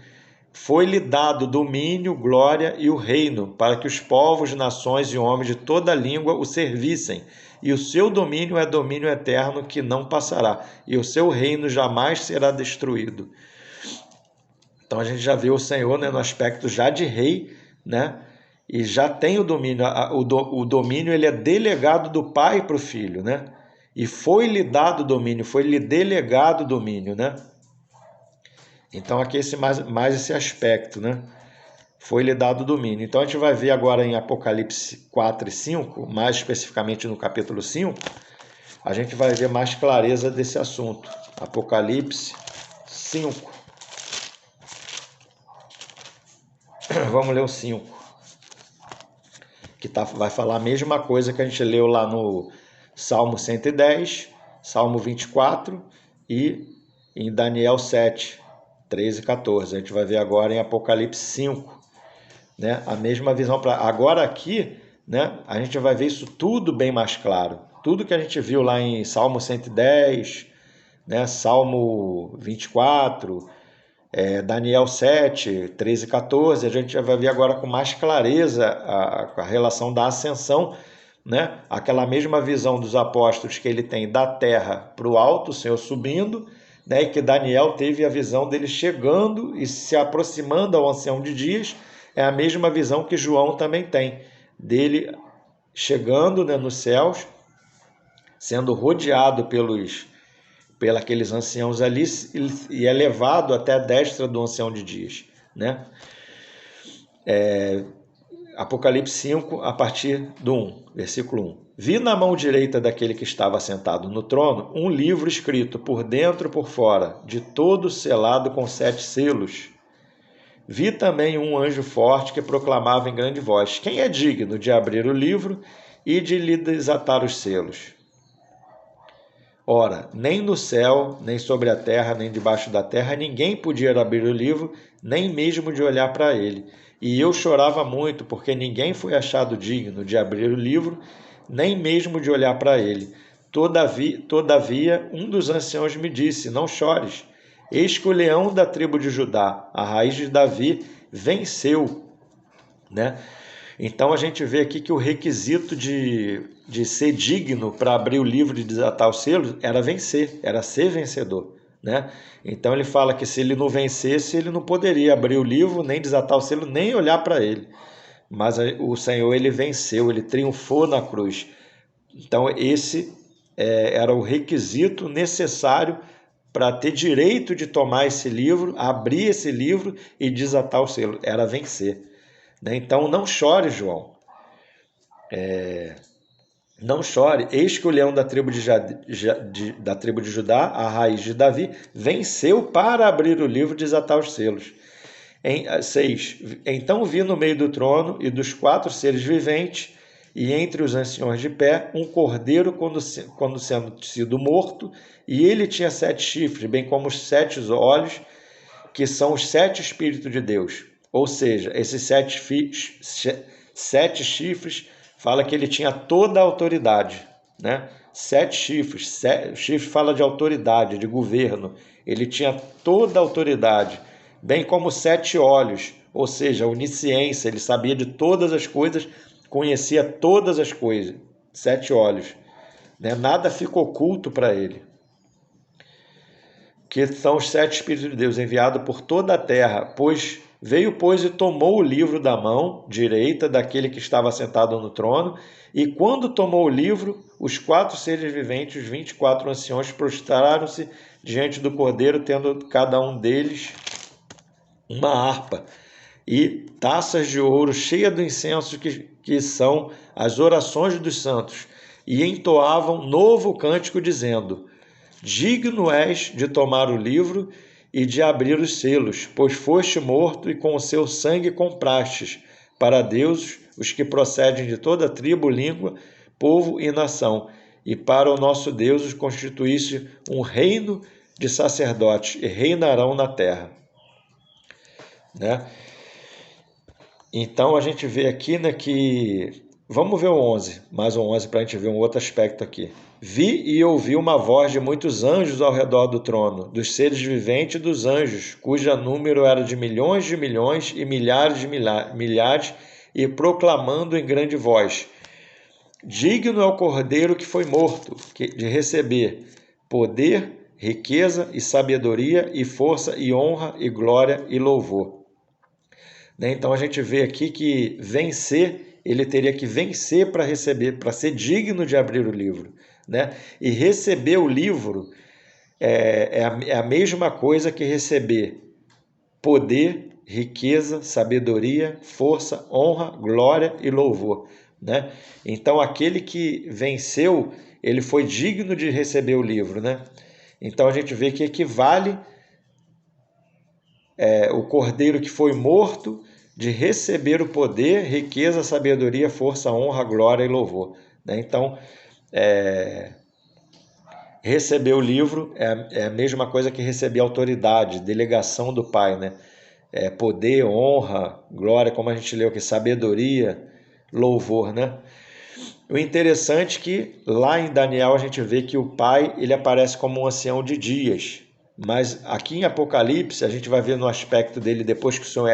foi-lhe dado domínio, glória e o reino, para que os povos, nações e homens de toda língua o servissem. E o seu domínio é domínio eterno que não passará, e o seu reino jamais será destruído. Então a gente já vê o Senhor, né, no aspecto já de rei, né, e já tem o domínio. O domínio, ele é delegado do pai para o filho, né, e foi-lhe dado domínio, foi-lhe delegado domínio, né. Então aqui mais esse aspecto, né? Foi-lhe dado domínio. Então a gente vai ver agora em Apocalipse 4 e 5, mais especificamente no capítulo 5, a gente vai ver mais clareza desse assunto. Apocalipse 5. Vamos ler o 5. Que vai falar a mesma coisa que a gente leu lá no Salmo 110, Salmo 24 e em Daniel 7, 13 e 14. A gente vai ver agora em Apocalipse 5, né? A mesma visão. Agora aqui, né, a gente vai ver isso tudo bem mais claro. Tudo que a gente viu lá em Salmo 110, né, Salmo 24, Daniel 7, 13 e 14, a gente vai ver agora com mais clareza a relação da ascensão, né? Aquela mesma visão dos apóstolos que ele tem da terra para o alto, o Senhor subindo, né? E que Daniel teve a visão dele chegando e se aproximando ao ancião de dias, é a mesma visão que João também tem, dele chegando, né, nos céus, sendo rodeado pelos aqueles anciãos ali e é levado até a destra do ancião de dias, né? Apocalipse 5, a partir do 1, versículo 1. Vi na mão direita daquele que estava sentado no trono um livro escrito por dentro e por fora, de todo selado com 7 selos. Vi também um anjo forte que proclamava em grande voz: quem é digno de abrir o livro e de lhe desatar os selos? Ora, nem no céu, nem sobre a terra, nem debaixo da terra, ninguém podia abrir o livro, nem mesmo de olhar para ele. E eu chorava muito, porque ninguém foi achado digno de abrir o livro, nem mesmo de olhar para ele. Todavia, um dos anciãos me disse: não chores, eis que o leão da tribo de Judá, a raiz de Davi, venceu, né? Então a gente vê aqui que o requisito de ser digno para abrir o livro e desatar os selos era vencer, era ser vencedor, né? Então ele fala que se ele não vencesse, ele não poderia abrir o livro, nem desatar o selo, nem olhar para ele. Mas o Senhor, ele venceu, ele triunfou na cruz. Então esse era o requisito necessário para ter direito de tomar esse livro, abrir esse livro e desatar o selo, era vencer. Então não chore, João, não chore, eis que o leão da tribo de Judá, a raiz de Davi, venceu para abrir o livro e desatar os selos. 6. Então vi no meio do trono e dos 4 seres viventes e entre os anciões de pé um cordeiro quando sendo sido morto, e ele tinha 7 chifres, bem como os 7 olhos, que são os 7 Espíritos de Deus. Ou seja, esses 7 chifres fala que ele tinha toda a autoridade, né? 7 chifres, chifre fala de autoridade, de governo. Ele tinha toda a autoridade, bem como 7 olhos, ou seja, a onisciência, ele sabia de todas as coisas, conhecia todas as coisas. 7 olhos, né? Nada fica oculto para ele. Que são os 7 Espíritos de Deus enviados por toda a terra, veio, pois, e tomou o livro da mão direita daquele que estava sentado no trono, e quando tomou o livro, os 4 seres viventes, os 24 anciões, prostraram-se diante do cordeiro, tendo cada um deles uma harpa e taças de ouro cheias do incenso que são as orações dos santos, e entoavam novo cântico, dizendo: digno és de tomar o livro e de abrir os selos, pois foste morto e com o seu sangue comprastes para Deus os que procedem de toda tribo, língua, povo e nação, e para o nosso Deus os constituísse um reino de sacerdotes e reinarão na terra. Né? Então a gente vê aqui, né, que... Vamos ver o 11, mais um 11 para a gente ver um outro aspecto aqui. Vi e ouvi uma voz de muitos anjos ao redor do trono, dos seres viventes e dos anjos, cujo número era de milhões e milhares de milhares, e proclamando em grande voz: digno é o cordeiro que foi morto, de receber poder, riqueza e sabedoria e força e honra e glória e louvor. Então a gente vê aqui que vencer, ele teria que vencer para receber, para ser digno de abrir o livro, né? E receber o livro é a mesma coisa que receber poder, riqueza, sabedoria, força, honra, glória e louvor, né? Então aquele que venceu, ele foi digno de receber o livro, né? Então a gente vê que equivale o cordeiro que foi morto de receber o poder, riqueza, sabedoria, força, honra, glória e louvor, né? Então receber o livro é a mesma coisa que receber autoridade, delegação do Pai, né? Poder, honra, glória, como a gente leu aqui, sabedoria, louvor, né? O interessante é que lá em Daniel a gente vê que o Pai, ele aparece como um ancião de dias, mas aqui em Apocalipse a gente vai ver no aspecto dele, depois que o Senhor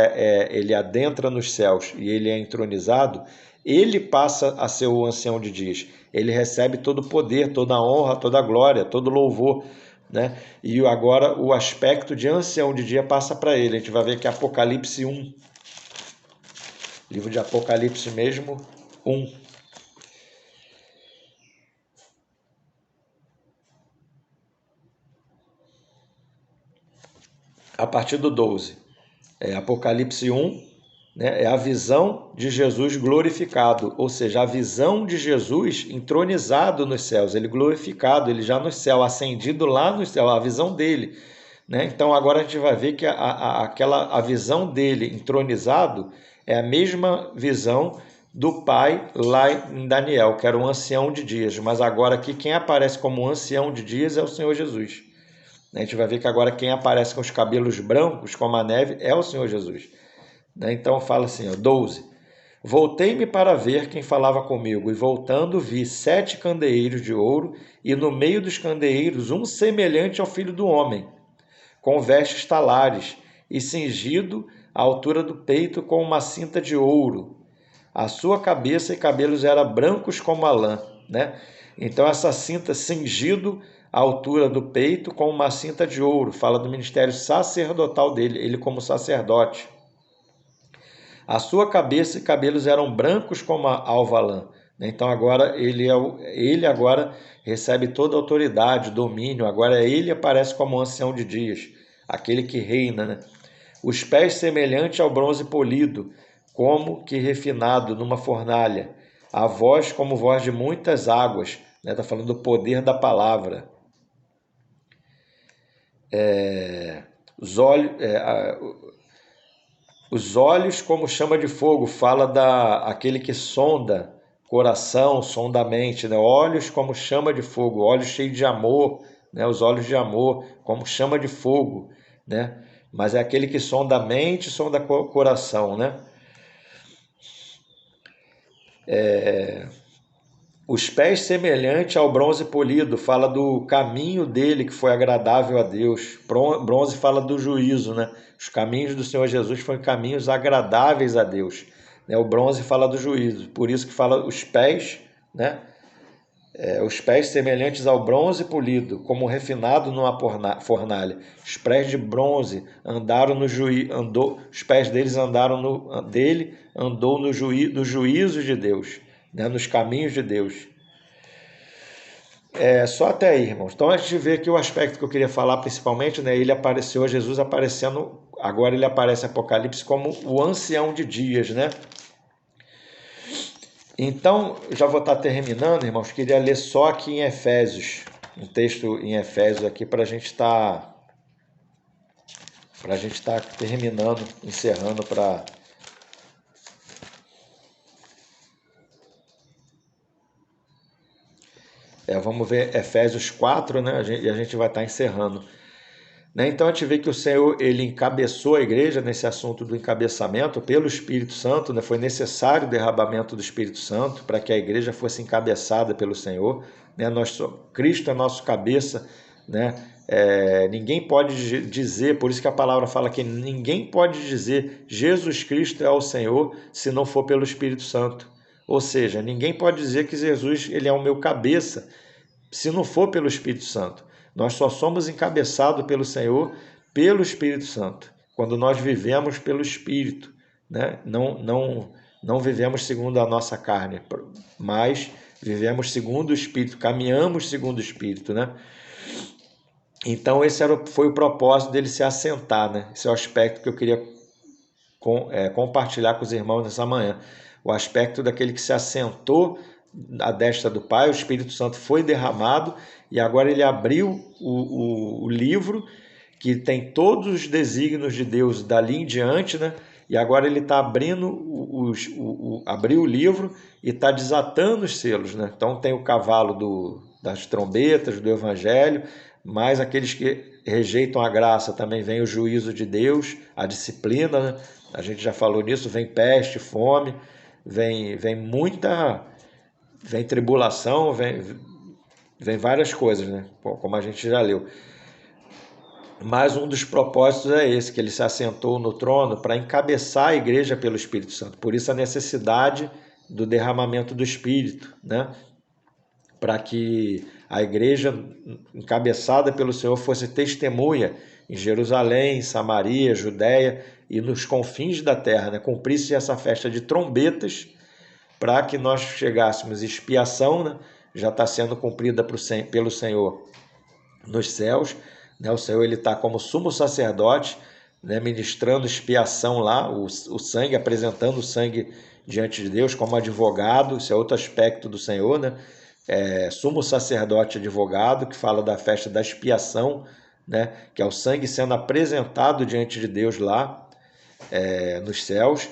ele adentra nos céus e ele é entronizado, ele passa a ser o ancião de dias. Ele recebe todo o poder, toda a honra, toda a glória, todo o louvor, né? E agora o aspecto de ancião de dia passa para ele. A gente vai ver que Apocalipse 1, livro de Apocalipse mesmo, 1. A partir do 12. Apocalipse 1, né, é a visão de Jesus glorificado, ou seja, a visão de Jesus entronizado nos céus, ele glorificado, ele já no céu, ascendido lá no céu, a visão dele. Né? Então agora a gente vai ver que a visão dele entronizado é a mesma visão do Pai lá em Daniel, que era um ancião de dias, mas agora aqui quem aparece como um ancião de dias é o Senhor Jesus. A gente vai ver que agora quem aparece com os cabelos brancos como a neve é o Senhor Jesus. Então fala assim, 12. Voltei-me para ver quem falava comigo, e voltando vi 7 candeeiros de ouro, e no meio dos candeeiros um semelhante ao Filho do Homem, com vestes talares, e cingido à altura do peito com uma cinta de ouro. A sua cabeça e cabelos eram brancos como a lã. Né? Então essa cinta cingido à altura do peito com uma cinta de ouro, fala do ministério sacerdotal dele, ele como sacerdote. A sua cabeça e cabelos eram brancos como a alva lã. Então agora ele agora recebe toda a autoridade, domínio, agora ele aparece como ancião de dias, aquele que reina. Né? Os pés semelhantes ao bronze polido, como que refinado numa fornalha. A voz como voz de muitas águas. Está falando do poder da palavra. Os olhos como chama de fogo, fala aquele que sonda coração, sonda a mente, né? Olhos como chama de fogo, olhos cheios de amor, né? Os olhos de amor como chama de fogo, né? Mas é aquele que sonda a mente, sonda o coração, né? Os pés semelhante ao bronze polido, fala do caminho dele que foi agradável a Deus. Bronze fala do juízo, né? Os caminhos do Senhor Jesus foram caminhos agradáveis a Deus. O bronze fala do juízo, por isso que fala os pés, né? Os pés semelhantes ao bronze polido, como refinado numa fornalha. Os pés de bronze andaram no os pés deles andou no juízo de Deus. Né, nos caminhos de Deus. Só até aí, irmãos. Então a gente vê aqui o aspecto que eu queria falar principalmente, né? Ele apareceu, Jesus aparecendo, agora ele aparece em Apocalipse como o ancião de dias, né? Então, já vou estar terminando, irmãos. Queria ler só aqui em Efésios, um texto em Efésios aqui para a gente estar terminando, encerrando para vamos ver Efésios 4, né? E a gente vai estar encerrando. Né? Então a gente vê que o Senhor ele encabeçou a igreja nesse assunto do encabeçamento pelo Espírito Santo. Né? Foi necessário o derramamento do Espírito Santo para que a igreja fosse encabeçada pelo Senhor. Né? Cristo é nosso cabeça. Né? Ninguém pode dizer, por isso que a palavra fala que ninguém pode dizer Jesus Cristo é o Senhor se não for pelo Espírito Santo. Ou seja, ninguém pode dizer que Jesus ele é o meu cabeça se não for pelo Espírito Santo. Nós só somos encabeçados pelo Senhor pelo Espírito Santo, quando nós vivemos pelo Espírito. Né? Não vivemos segundo a nossa carne, mas vivemos segundo o Espírito, caminhamos segundo o Espírito. Né? Então esse foi o propósito dele se assentar. Né? Esse é o aspecto que eu queria compartilhar com os irmãos nessa manhã. O aspecto daquele que se assentou à destra do Pai, o Espírito Santo foi derramado e agora ele abriu o livro que tem todos os desígnios de Deus dali em diante, né? E agora ele está abrindo abriu o livro e está desatando os selos, né? Então tem o cavalo das trombetas, do Evangelho, mas aqueles que rejeitam a graça também vem o juízo de Deus, a disciplina, né? A gente já falou nisso, vem peste, fome, vem tribulação, vem várias coisas, né? Como a gente já leu. Mas um dos propósitos é esse, que ele se assentou no trono para encabeçar a igreja pelo Espírito Santo. Por isso a necessidade do derramamento do Espírito, né? Para que a igreja encabeçada pelo Senhor fosse testemunha em Jerusalém, Samaria, Judéia e nos confins da terra, né? Cumprisse essa festa de trombetas para que nós chegássemos. Expiação, né? Já está sendo cumprida pelo Senhor nos céus, né? O Senhor está como sumo sacerdote, né? Ministrando expiação lá, o sangue, apresentando o sangue diante de Deus como advogado. Isso é outro aspecto do Senhor, né? Sumo sacerdote advogado, que fala da festa da expiação, né? Que é o sangue sendo apresentado diante de Deus lá nos céus.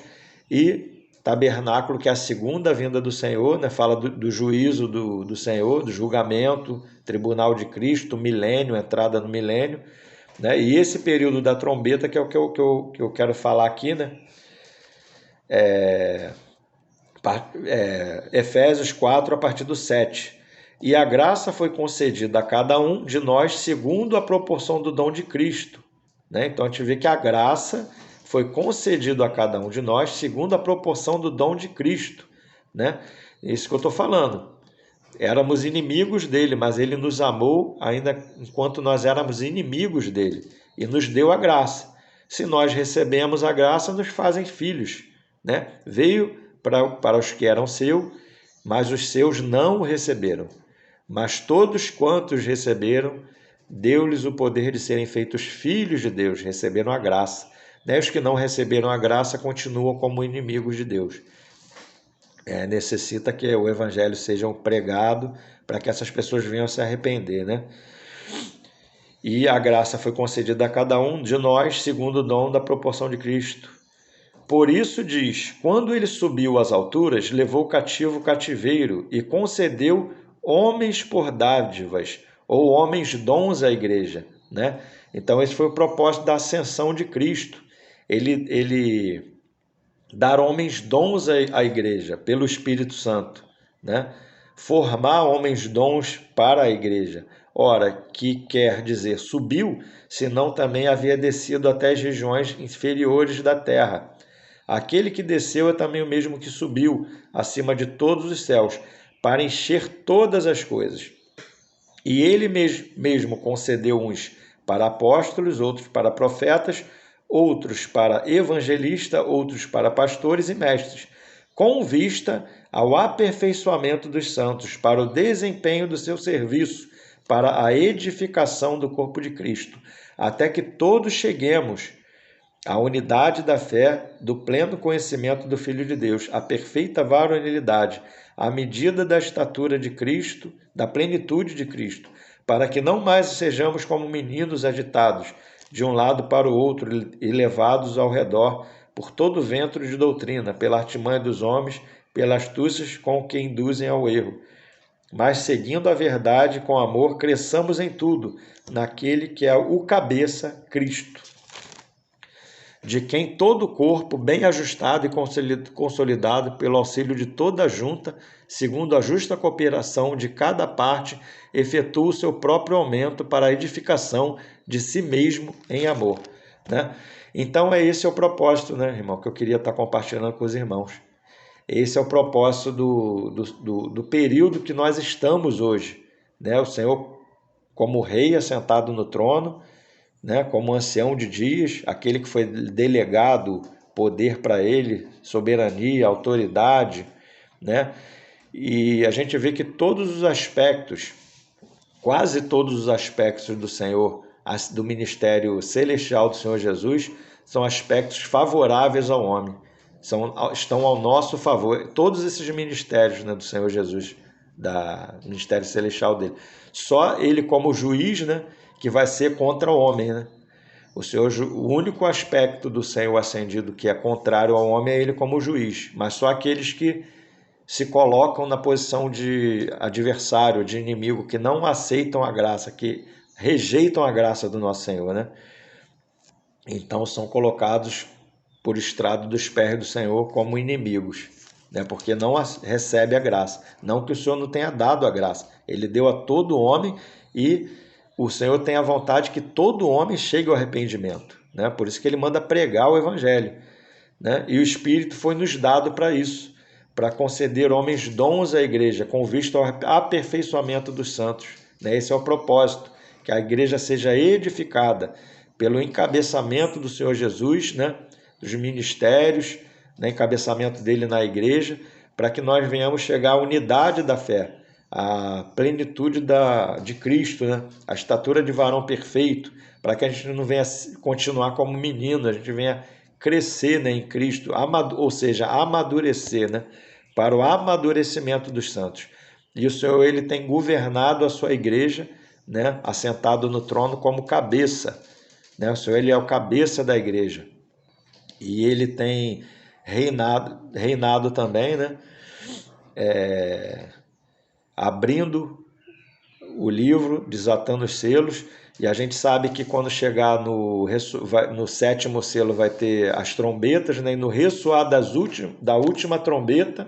E tabernáculo, que é a segunda vinda do Senhor, né? Fala do juízo do Senhor, do julgamento, tribunal de Cristo, milênio, entrada no milênio, né? E esse período da trombeta, que é o que eu quero falar aqui, né? Efésios 4, a partir do 7. E a graça foi concedida a cada um de nós segundo a proporção do dom de Cristo, né? Então a gente vê que a graça foi concedida a cada um de nós segundo a proporção do dom de Cristo, né? Isso que eu estou falando. Éramos inimigos dele, mas ele nos amou ainda enquanto nós éramos inimigos dele e nos deu a graça. Se nós recebemos a graça, nos fazem filhos, né? Veio para os que eram seus, mas os seus não o receberam. Mas todos quantos receberam, deu-lhes o poder de serem feitos filhos de Deus, receberam a graça. Né? Os que não receberam a graça continuam como inimigos de Deus. Necessita que o evangelho seja pregado para que essas pessoas venham a se arrepender, né? E a graça foi concedida a cada um de nós segundo o dom da proporção de Cristo. Por isso diz, quando ele subiu às alturas, levou cativo o cativeiro e concedeu homens por dádivas, ou homens dons à igreja, né? Então esse foi o propósito da ascensão de Cristo. Ele dar homens dons à igreja pelo Espírito Santo, né? Formar homens dons para a igreja. Ora, que quer dizer subiu, senão também havia descido até as regiões inferiores da terra. Aquele que desceu é também o mesmo que subiu acima de todos os céus, para encher todas as coisas. E ele mesmo concedeu uns para apóstolos, outros para profetas, outros para evangelistas, outros para pastores e mestres, com vista ao aperfeiçoamento dos santos, para o desempenho do seu serviço, para a edificação do corpo de Cristo, até que todos cheguemos à unidade da fé, do pleno conhecimento do Filho de Deus, à perfeita varonilidade, à medida da estatura de Cristo, da plenitude de Cristo, para que não mais sejamos como meninos agitados, de um lado para o outro e levados ao redor por todo vento de doutrina, pela artimanha dos homens, pelas astúcias com que induzem ao erro. Mas, seguindo a verdade com amor, cresçamos em tudo, naquele que é o cabeça, Cristo, de quem todo o corpo, bem ajustado e consolidado pelo auxílio de toda a junta, segundo a justa cooperação de cada parte, efetua o seu próprio aumento para a edificação de si mesmo em amor, né? Então, esse é o propósito, né, irmão, que eu queria estar compartilhando com os irmãos. Esse é o propósito do período que nós estamos hoje, né? O Senhor, como rei assentado no trono, né, como ancião de dias, aquele que foi delegado poder para ele, soberania, autoridade, né? E a gente vê que todos os aspectos, quase todos os aspectos do Senhor, do ministério celestial do Senhor Jesus, são aspectos favoráveis ao homem, estão ao nosso favor. Todos esses ministérios, né, do Senhor Jesus, do ministério celestial dele, só ele como juiz, né, que vai ser contra o homem, né? O único aspecto do Senhor ascendido que é contrário ao homem é ele como juiz, mas só aqueles que se colocam na posição de adversário, de inimigo, que não aceitam a graça, que rejeitam a graça do nosso Senhor, né? Então são colocados por estrado dos pés do Senhor como inimigos, né? Porque não recebe a graça. Não que o Senhor não tenha dado a graça, ele deu a todo homem e o Senhor tem a vontade que todo homem chegue ao arrependimento, né? Por isso que ele manda pregar o evangelho, né? E o Espírito foi nos dado para isso, para conceder homens dons à igreja, com vista ao aperfeiçoamento dos santos, né? Esse é o propósito, que a igreja seja edificada pelo encabeçamento do Senhor Jesus, né? Dos ministérios, né? Encabeçamento dele na igreja, para que nós venhamos chegar à unidade da fé, à plenitude de Cristo, né? A estatura de varão perfeito, para que a gente não venha continuar como menino, a gente venha crescer, né, em Cristo, ou seja, amadurecer, né, para o amadurecimento dos santos. E o Senhor, ele tem governado a sua igreja, né, assentado no trono como cabeça, né? O Senhor, ele é o cabeça da igreja. E ele tem reinado também, né, abrindo o livro, desatando os selos, e a gente sabe que quando chegar no sétimo selo vai ter as trombetas, né? E no ressoar da última trombeta,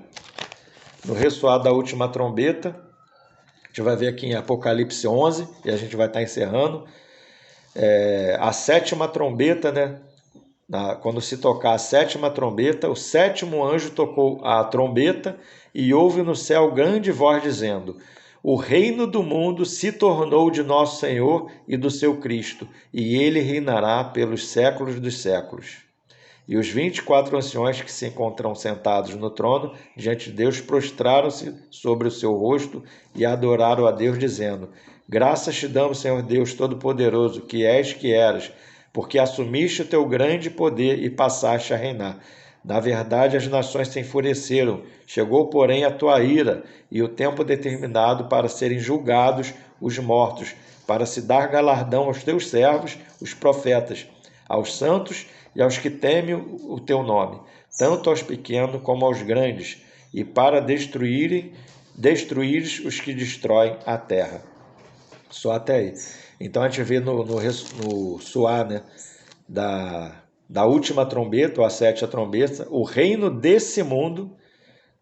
a gente vai ver aqui em Apocalipse 11, e a gente vai estar encerrando, a sétima trombeta, né? Quando se tocar a sétima trombeta, o sétimo anjo tocou a trombeta e houve no céu grande voz dizendo: o reino do mundo se tornou de nosso Senhor e do seu Cristo, e ele reinará pelos séculos dos séculos. E os 24 anciões que se encontram sentados no trono diante de Deus prostraram-se sobre o seu rosto e adoraram a Deus, dizendo: graças te damos, Senhor Deus Todo-Poderoso, que és, que eras, porque assumiste o teu grande poder e passaste a reinar. Na verdade, as nações se enfureceram, chegou, porém, a tua ira e o tempo determinado para serem julgados os mortos, para se dar galardão aos teus servos, os profetas, aos santos e aos que temem o teu nome, tanto aos pequenos como aos grandes, e para destruires os que destroem a terra. Só até aí. Então a gente vê no soar, né, da última trombeta, ou a sétima trombeta, o reino desse mundo,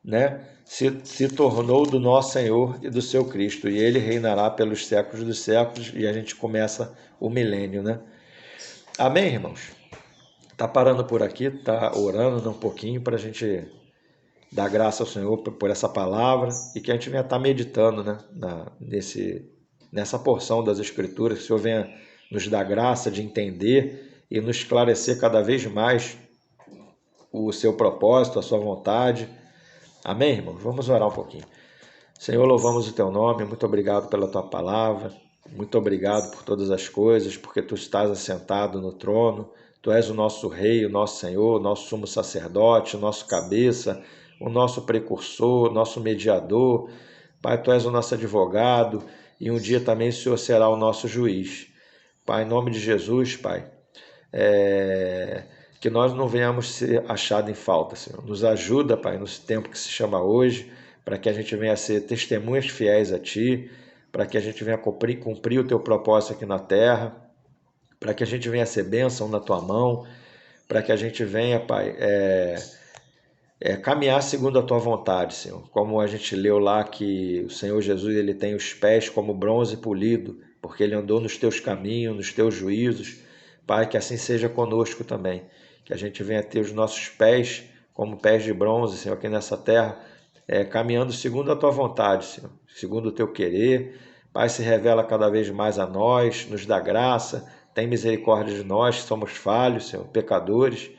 né, se tornou do nosso Senhor e do seu Cristo, e ele reinará pelos séculos dos séculos, e a gente começa o milênio, né? Amém, irmãos? Tá parando por aqui, tá orando um pouquinho para a gente dar graça ao Senhor por essa palavra, e que a gente venha estar meditando, né, nessa porção das Escrituras, que o Senhor venha nos dar graça de entender e nos esclarecer cada vez mais o seu propósito, a sua vontade. Amém, irmãos? Vamos orar um pouquinho. Senhor, louvamos o teu nome, muito obrigado pela tua palavra, muito obrigado por todas as coisas, porque tu estás assentado no trono, tu és o nosso rei, o nosso Senhor, o nosso sumo sacerdote, o nosso cabeça, o nosso precursor, o nosso mediador. Pai, tu és o nosso advogado, e um dia também o Senhor será o nosso juiz. Pai, em nome de Jesus, Pai, que nós não venhamos ser achados em falta, Senhor. Nos ajuda, Pai, nesse tempo que se chama hoje, para que a gente venha ser testemunhas fiéis a Ti, para que a gente venha cumprir o Teu propósito aqui na terra, para que a gente venha ser bênção na Tua mão, para que a gente venha, Pai, caminhar segundo a Tua vontade, Senhor. Como a gente leu lá que o Senhor Jesus, ele tem os pés como bronze polido, porque ele andou nos Teus caminhos, nos Teus juízos. Pai, que assim seja conosco também, que a gente venha ter os nossos pés como pés de bronze, Senhor, aqui nessa terra, caminhando segundo a Tua vontade, Senhor, segundo o Teu querer. Pai, se revela cada vez mais a nós, nos dá graça, tem misericórdia de nós, que somos falhos, Senhor, pecadores,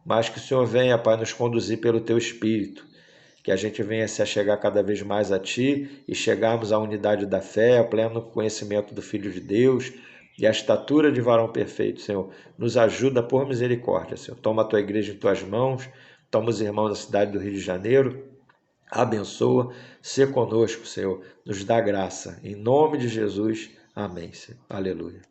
mas que o Senhor venha, Pai, nos conduzir pelo Teu Espírito, que a gente venha se achegar cada vez mais a Ti e chegarmos à unidade da fé, ao pleno conhecimento do Filho de Deus e à estatura de varão perfeito, Senhor. Nos ajuda por misericórdia, Senhor. Toma a Tua igreja em Tuas mãos, toma os irmãos da cidade do Rio de Janeiro, abençoa, sê conosco, Senhor, nos dá graça. Em nome de Jesus, amém, Senhor. Aleluia.